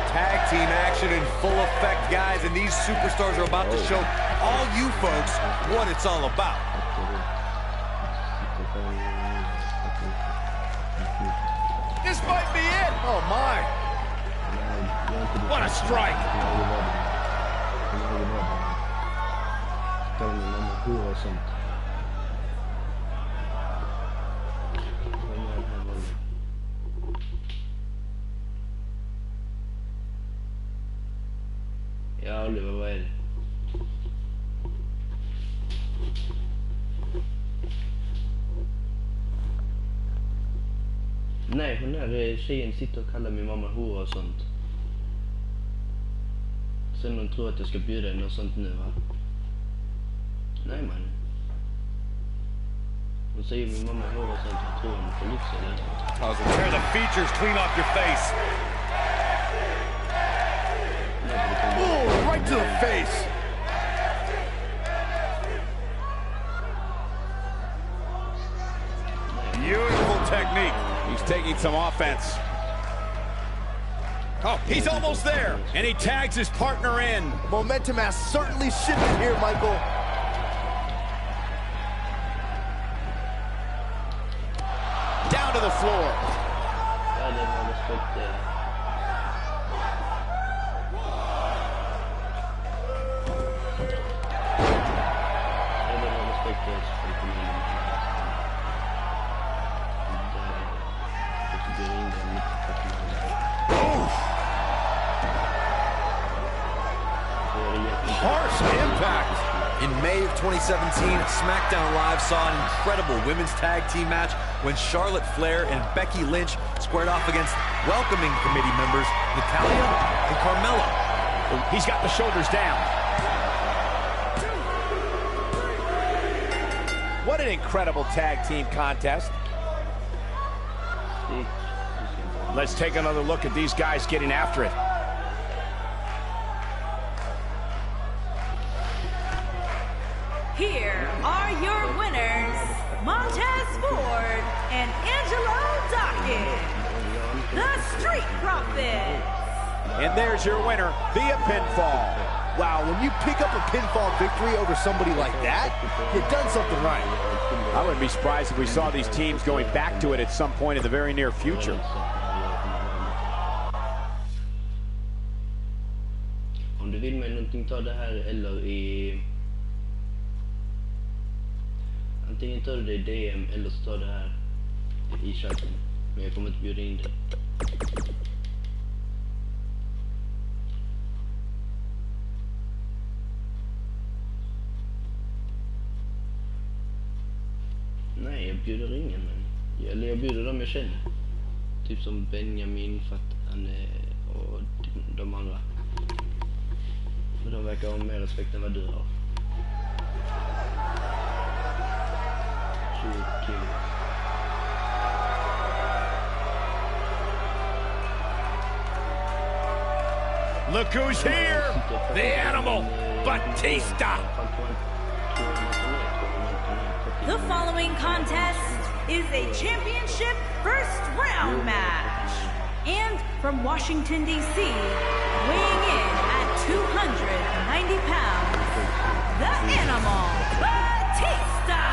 Tag team action in full effect, guys, and these superstars are about to show all you folks what it's all about. This might be it. Oh, my. What a strike. Ja, Oliver, vad är det? Nej, hon där tjejen sitter och kallar min mamma hora och sånt. Sen hon tror att jag ska bjuda henne och sånt nu, va? Nej, man. Hon säger min mamma hora och sånt. Jag tror hon får lyxa eller? Tear the features clean off your face. Ooh, right to the face. Beautiful technique. He's taking some offense. Oh, he's almost there. And he tags his partner in. Momentum has certainly shifted here, Michael. Down to the floor. Ja, det var respekt det. Harsh impact. In May of 2017, SmackDown Live saw an incredible women's tag team match when Charlotte Flair and Becky Lynch squared off against welcoming committee members Natalya and Carmella. He's got the shoulders down. What an incredible tag team contest. Let's take another look at these guys getting after it. Here are your winners, Montez Ford and Angelo Dawkins, the Street Profits. And there's your winner via pinfall. Wow, when you pick up a pinfall victory over somebody like that, you've done something right. I wouldn't be surprised if we saw these teams going back to it at some point in the very near future. Om du vill med någonting, ta det här eller i... Antingen tar du det i DM eller så tar det här i chatten. Men jag kommer inte bjuda in dig. Nej, jag bjuder ingen. Men... Eller jag bjuder dem jag känner. Typ som Benjamin, för att han är... och de andra. Men de verkar ha mer respekt än vad du har. Look who's here! The Animal, Batista! The following contest is a championship first round match. And from Washington, D.C., weighing in at 290 pounds, the Animal, Batista!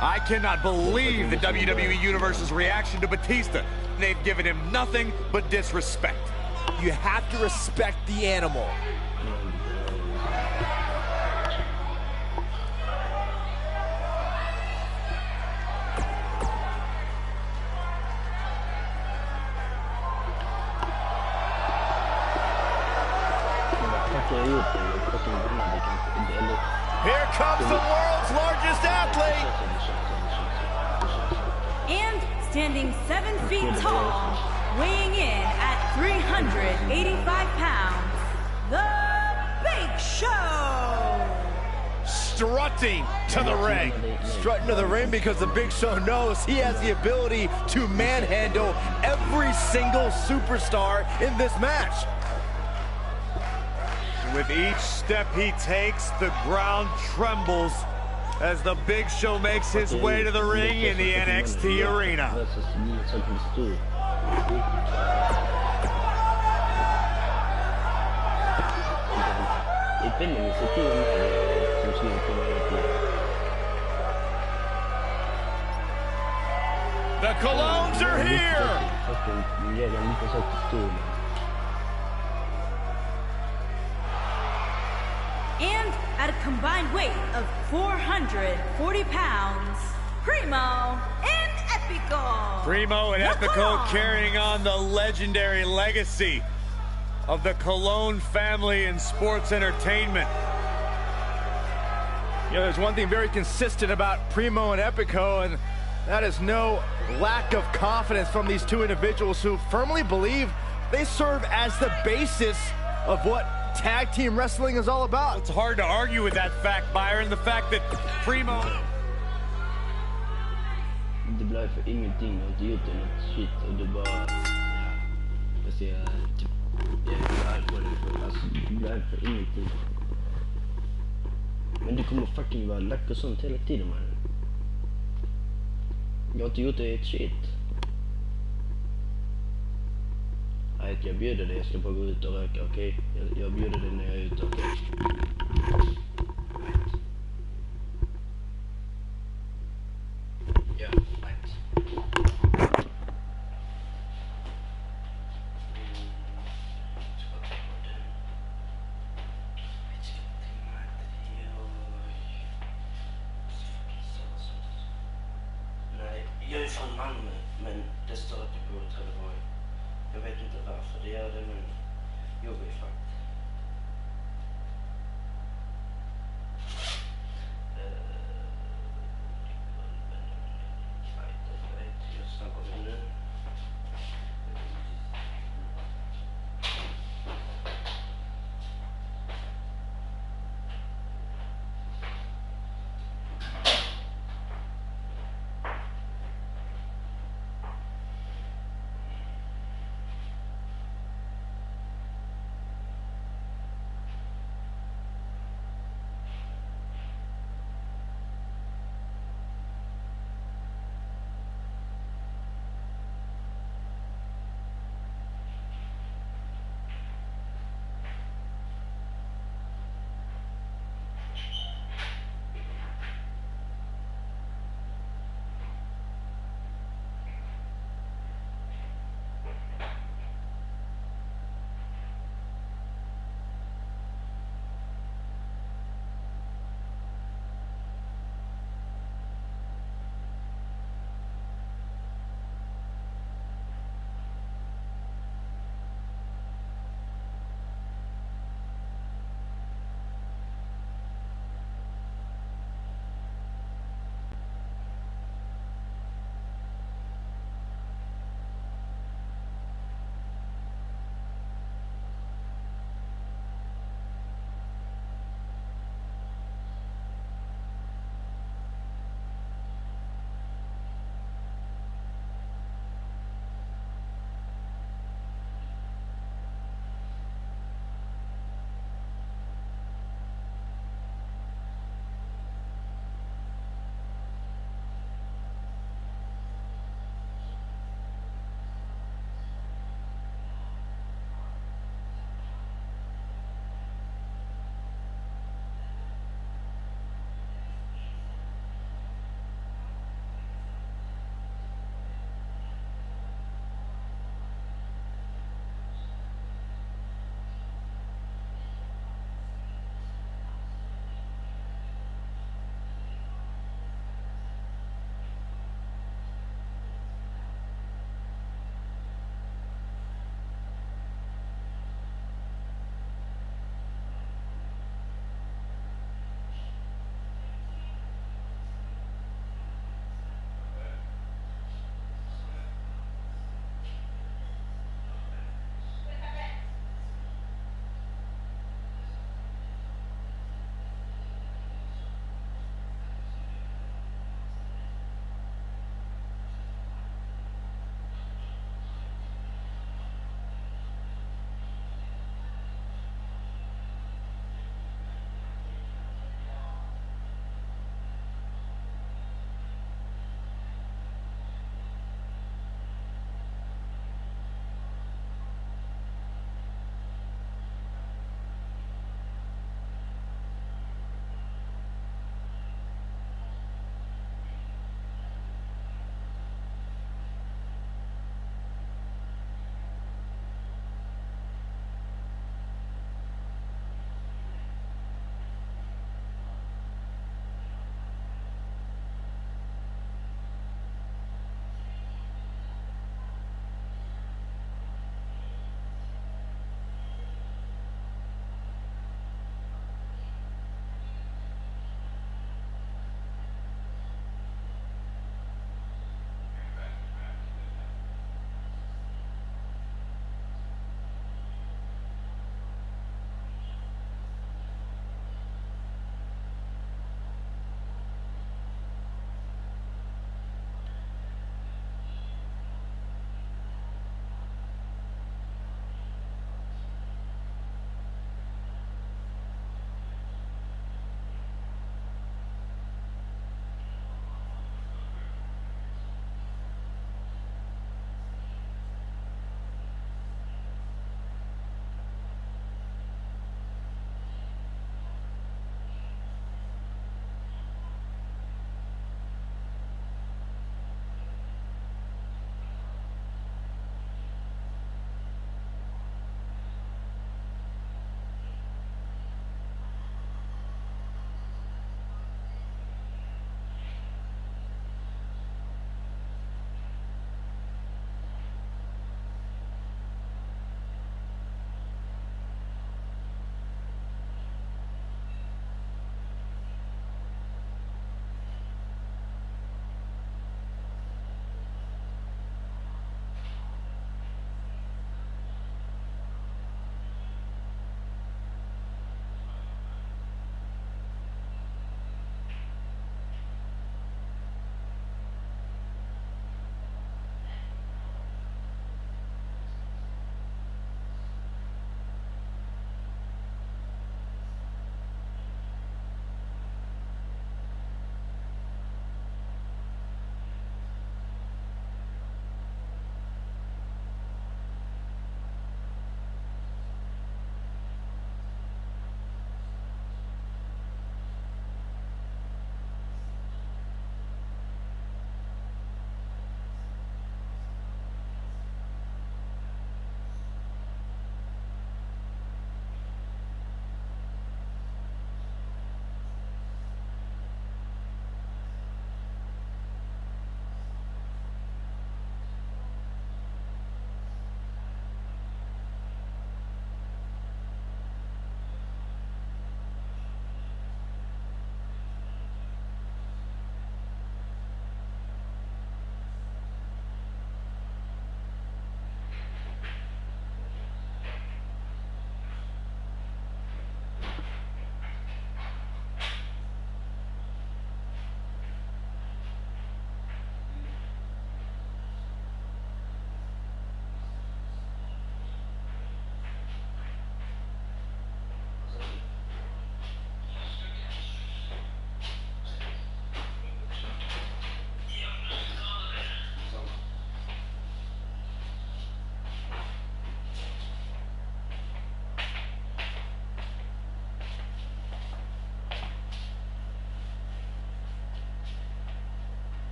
I cannot believe the WWE Universe's reaction to Batista. They've given him nothing but disrespect. You have to respect the Animal. Here comes the world's largest athlete! And standing 7 feet tall, weighing in at 385 pounds, The Big Show! strutting to the ring. Strutting to the ring because the Big Show knows he has the ability to manhandle every single superstar in this match. With each step he takes, the ground trembles as the Big Show makes his way to the ring in the NXT arena. The Colognes are here. And at a combined weight of 440 pounds, Primo and Epico. Primo and Epico carrying on the legendary legacy of the Colognes family in sports entertainment. You know, there's one thing very consistent about Primo and Epico, and that is no lack of confidence from these two individuals who firmly believe they serve as the basis of what tag team wrestling is all about. It's hard to argue with that fact, Byron. The fact that Primo... Det blev för ingenting och du gjorde något shit och du bara... Ja, jag ser typ... Jag är arg på det. Alltså, det blev för ingenting. Men du kommer fucking vara lack och sånt hela tiden, man. Jag har inte gjort det ett shit. Nej, jag bjuder dig. Jag ska bara gå ut och röka, okej? Jag bjuder dig när jag är ute, okej? Ja, right. Nej, jag är från Malmö, men det står att jag bor i Trelleborg. Jag vet inte varför det gör det, men jobbig fakt. Jag snackar med nu.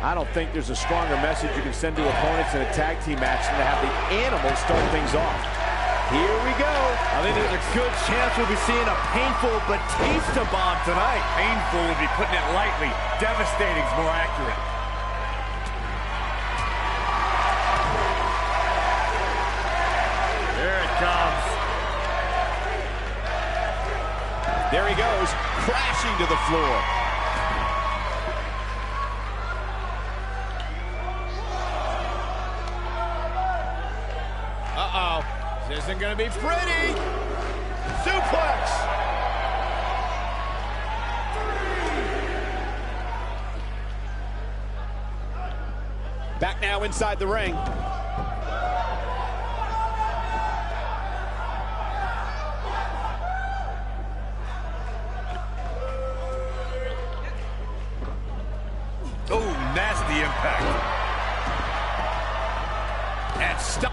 I don't think there's a stronger message you can send to opponents in a tag team match than to have the animal start things off. Here we go. I think there's a good chance we'll be seeing a painful Batista bomb tonight. Painful would be putting it lightly. Devastating is more accurate. Here it comes. There he goes, crashing to the floor. Uh-oh. This isn't going to be pretty. Suplex. Back now inside the ring. Oh, nasty impact. And stop.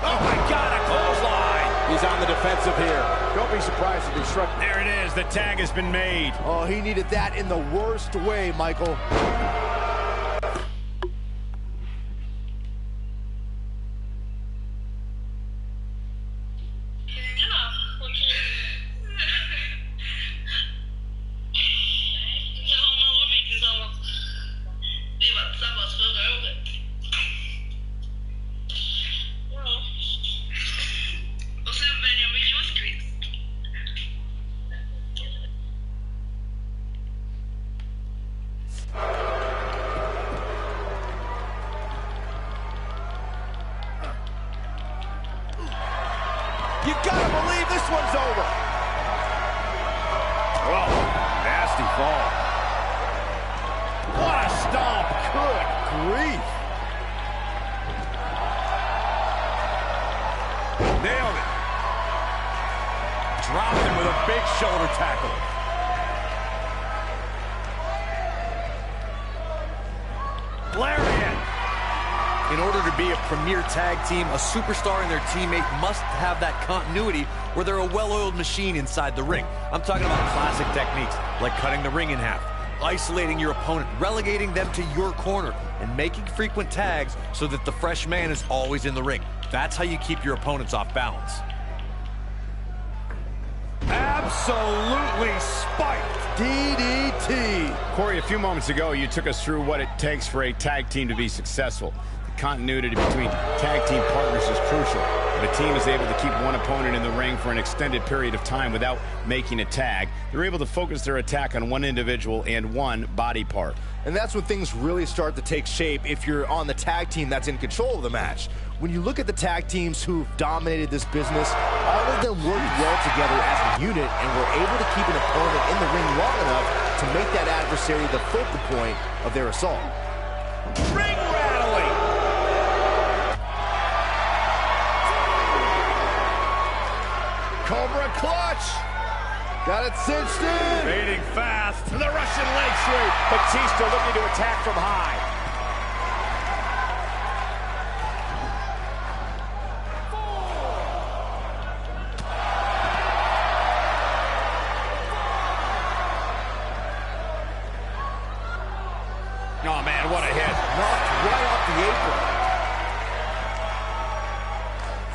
Oh my God, a clothesline! He's on the defensive here. Don't be surprised if he struck. There it is. The tag has been made. Oh, he needed that in the worst way, Michael. You gotta believe this one's over. Oh, nasty fall. What a stomp. Good grief. Nailed it. Dropped him with a big shoulder tackle. Lariat. In order to be a premier tag team, a superstar and their teammate must have that continuity where they're a well-oiled machine inside the ring. I'm talking about classic techniques like cutting the ring in half, isolating your opponent, relegating them to your corner, and making frequent tags so that the fresh man is always in the ring. That's how you keep your opponents off balance. Absolutely spiked. DDT. Corey, a few moments ago, you took us through what it takes for a tag team to be successful. The continuity between tag team partners is crucial. If a team is able to keep one opponent in the ring for an extended period of time without making a tag, they're able to focus their attack on one individual and one body part. And that's when things really start to take shape if you're on the tag team that's in control of the match. When you look at the tag teams who've dominated this business, all of them worked well together as a unit and were able to keep an opponent in the ring long enough to make that adversary the focal point of their assault. Ring rattling. Cobra clutch. Got it cinched in. Fading fast. The Russian leg sweep. Batista looking to attack from high. Oh, man, what a hit. Knocked right off the apron.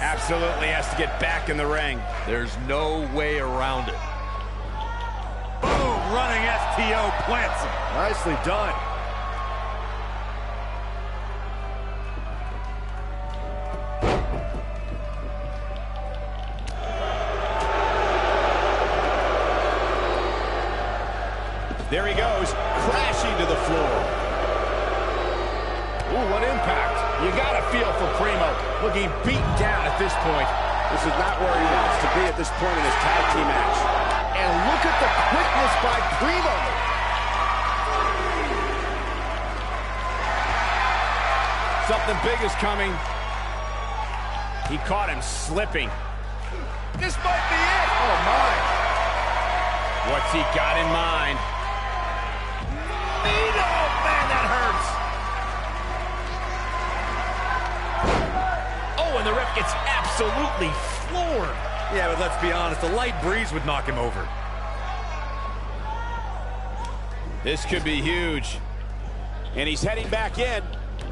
Absolutely has to get back in the ring. There's no way around it. Boom, running STO plants him. Nicely done. There he goes, crashing to the floor. Ooh, what impact. You got to feel for Primo, looking beaten down at this point. This is not where he wants to be at this point in his tag team match. And look at the quickness by Primo. Something big is coming. He caught him slipping. This might be it. Oh, my. What's he got in mind? Oh, man, that hurts. Oh, a and the ref gets absolutely floored. Yeah, but let's be honest, a light breeze would knock him over. This could be huge. And he's heading back in.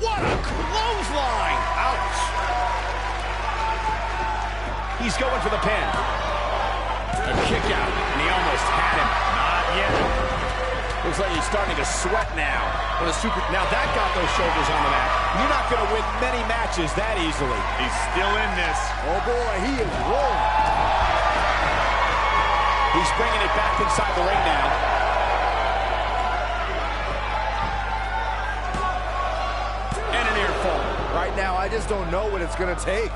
What a clothesline! Ouch! He's going for the pin. A kick out, and he almost had him. Not yet. Looks like he's starting to sweat now. Now that got those shoulders on the mat. You're not going to win many matches that easily. He's still in this. Oh boy, he is rolling. He's bringing it back inside the ring now. And an ear fall. Right now, I just don't know what it's going to take.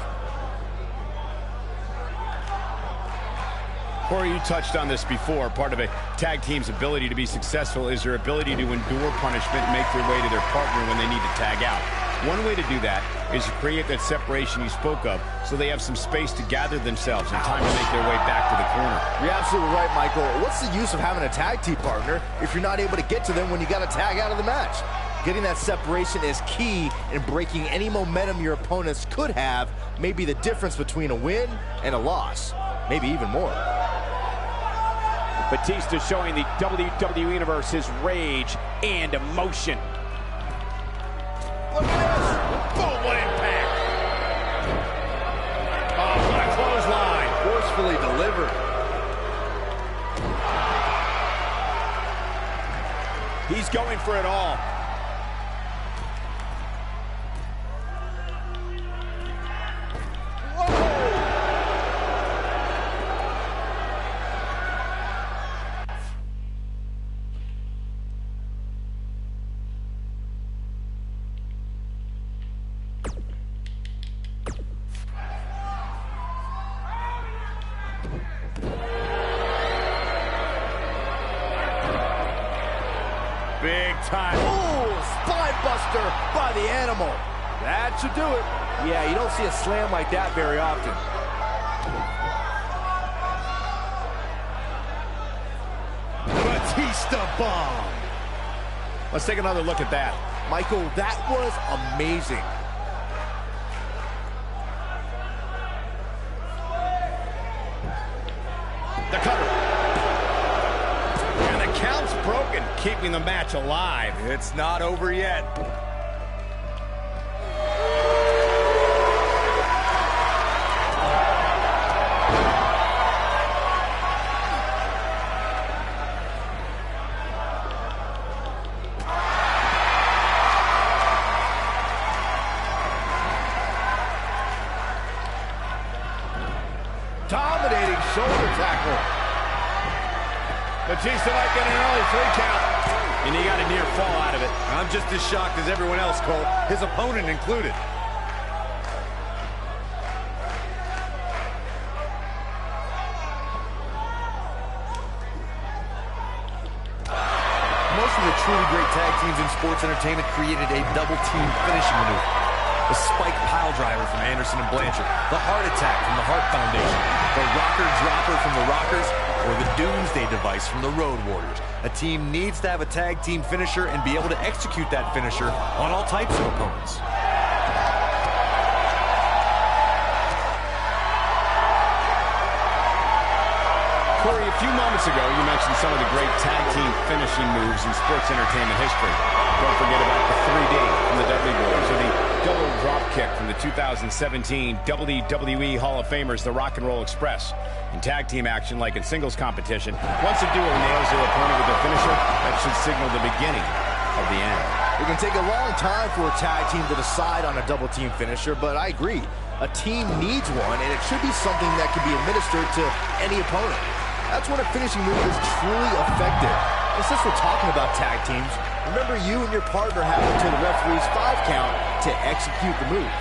Corey, you touched on this before. Part of a tag team's ability to be successful is their ability to endure punishment and make their way to their partner when they need to tag out. One way to do that is to create that separation you spoke of so they have some space to gather themselves and time to make their way back to the corner. You're absolutely right, Michael. What's the use of having a tag team partner if you're not able to get to them when you got to tag out of the match? Getting that separation is key in breaking any momentum your opponents could have, maybe the difference between a win and a loss, maybe even more. Batista showing the WWE Universe his rage and emotion. Look at this! Boom, what impact! Oh, what a clothesline! Forcefully delivered. He's going for it all. Big time. Ooh, spine buster by the animal. That should do it. Yeah, you don't see a slam like that very often. Batista bomb. Let's take another look at that. Michael, that was amazing. The cover. And the count's broken, keeping the match alive. It's not over yet. Dominating shoulder tackle. Batista might get an early 3 count. And he got a near fall out of it. I'm just as shocked as everyone else, Cole, his opponent included. Most of the truly great tag teams in sports entertainment created a double team finishing maneuver. The spike pile driver from Anderson and Blanchard, the heart attack from the Hart Foundation, the rocker dropper from the Rockers, or the Doomsday device from the Road Warriors. A team needs to have a tag team finisher and be able to execute that finisher on all types of opponents. Corey, a few moments ago, you mentioned some of the great tag team finishing moves in sports entertainment history. Don't forget about the 3D from the Dudley Boys, or the double drop kick from the 2017 WWE Hall of Famers, the Rock and Roll Express. In tag team action, like in singles competition, once a duo nails their opponent with their finisher, that should signal the beginning of the end. It can take a long time for a tag team to decide on a double team finisher, but I agree. A team needs one, and it should be something that can be administered to any opponent. That's when a finishing move is truly effective. And since we're talking about tag teams, remember you and your partner have until the referee's 5 count to execute the move.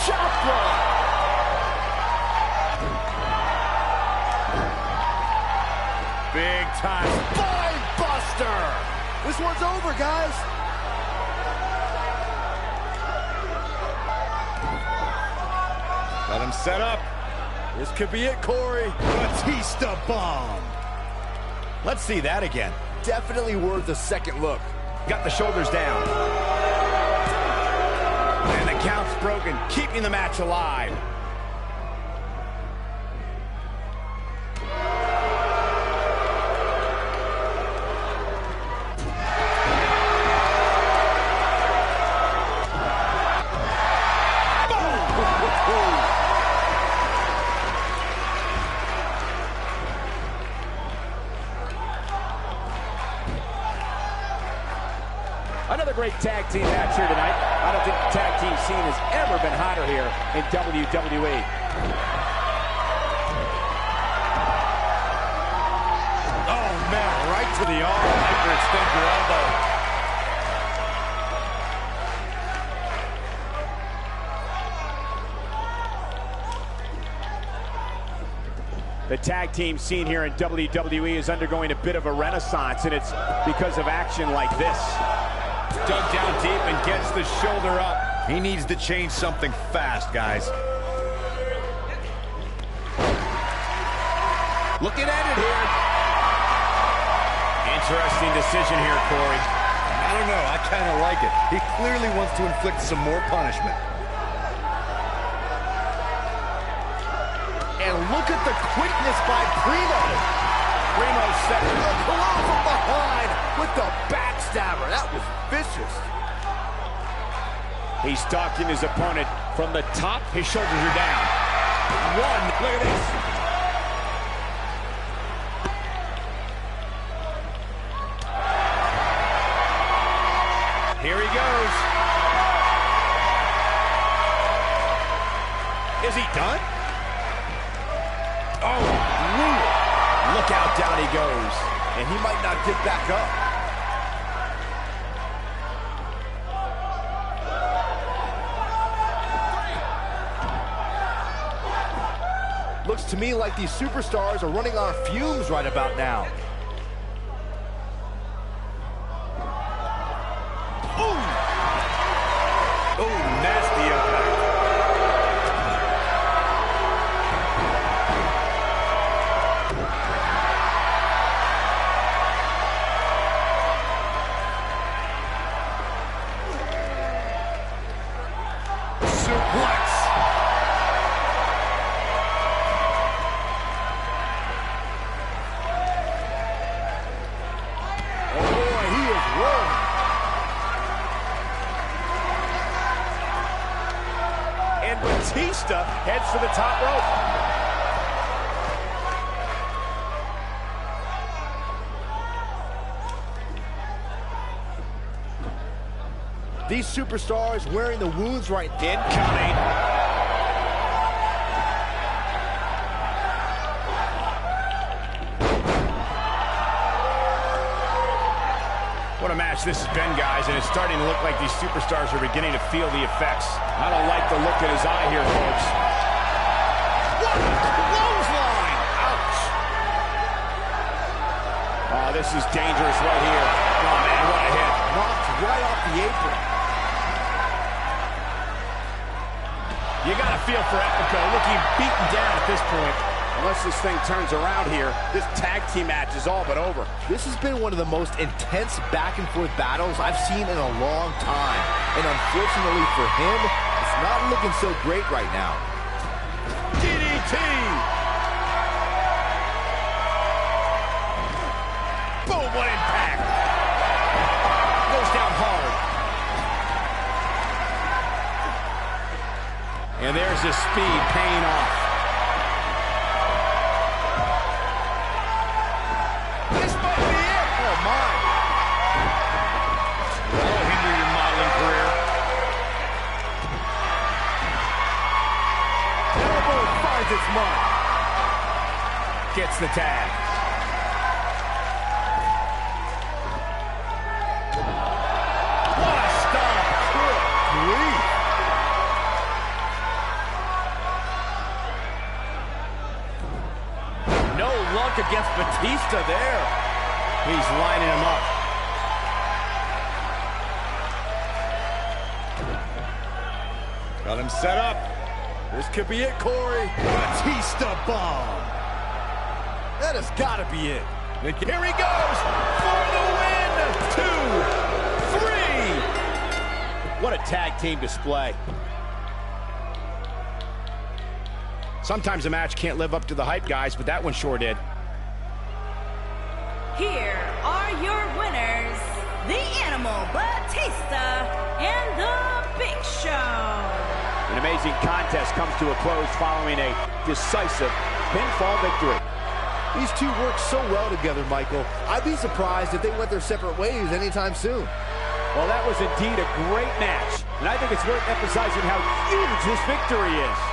Shot block! Big time. Spine buster! This one's over, guys. Let him set up. This could be it, Corey. Batista bomb. Let's see that again. Definitely worth a second look. Got the shoulders down. And the count's broken, keeping the match alive. Another great tag team match here tonight. I don't think the tag team scene has ever been hotter here in WWE. Oh, man, right to the arm. Hyperextend your elbow. The tag team scene here in WWE is undergoing a bit of a renaissance, and it's because of action like this. Dug down deep and gets the shoulder up. He needs to change something fast, guys. Looking at it here. Interesting decision here, Corey. I don't know, I kind of like it. He clearly wants to inflict some more punishment. And look at the quickness by Primo. Primo set it up. From behind with the backstabber. That was vicious. He's stalking his opponent from the top. His shoulders are down. One, look at this. Here he goes. Is he done? Oh, brutal. Look out, down he goes. And he might not get back up. Looks to me like these superstars are running on fumes right about now. Oh, nasty impact. Suplex. Oh boy, he is rolling. And Batista heads for the top rope. These superstars wearing the wounds right there. Incoming. What a match this has been, guys, and it's starting to look like these superstars are beginning to feel the effects. I don't like the look in his eye here, folks. What a clothesline! Ouch! Oh, this is dangerous right here. Oh, man, what a hit. Knocked right off the apron. You got a feel for Epico, looking beaten down at this point. Unless this thing turns around here, this tag team match is all but over. This has been one of the most intense back-and-forth battles I've seen in a long time. And unfortunately for him, it's not looking so great right now. DDT! Boom, what impact! Goes down hard. And there's his speed paying off. This might be it. Oh, my. That'll hinder your modeling career. Elbow finds its mark. Gets the tag. What a stomp. Good grief. No luck against Batista there. He's lining him up. Got him set up. This could be it, Corey. Batista bomb. That has got to be it. Here he goes for the win. 2, 3. What a tag team display. Sometimes a match can't live up to the hype, guys, but that one sure did. Here are your winners, the Animal Batista and the Big Show. An amazing contest comes to a close following a decisive pinfall victory. These two work so well together, Michael. I'd be surprised if they went their separate ways anytime soon. Well, that was indeed a great match, and I think it's worth emphasizing how huge this victory is.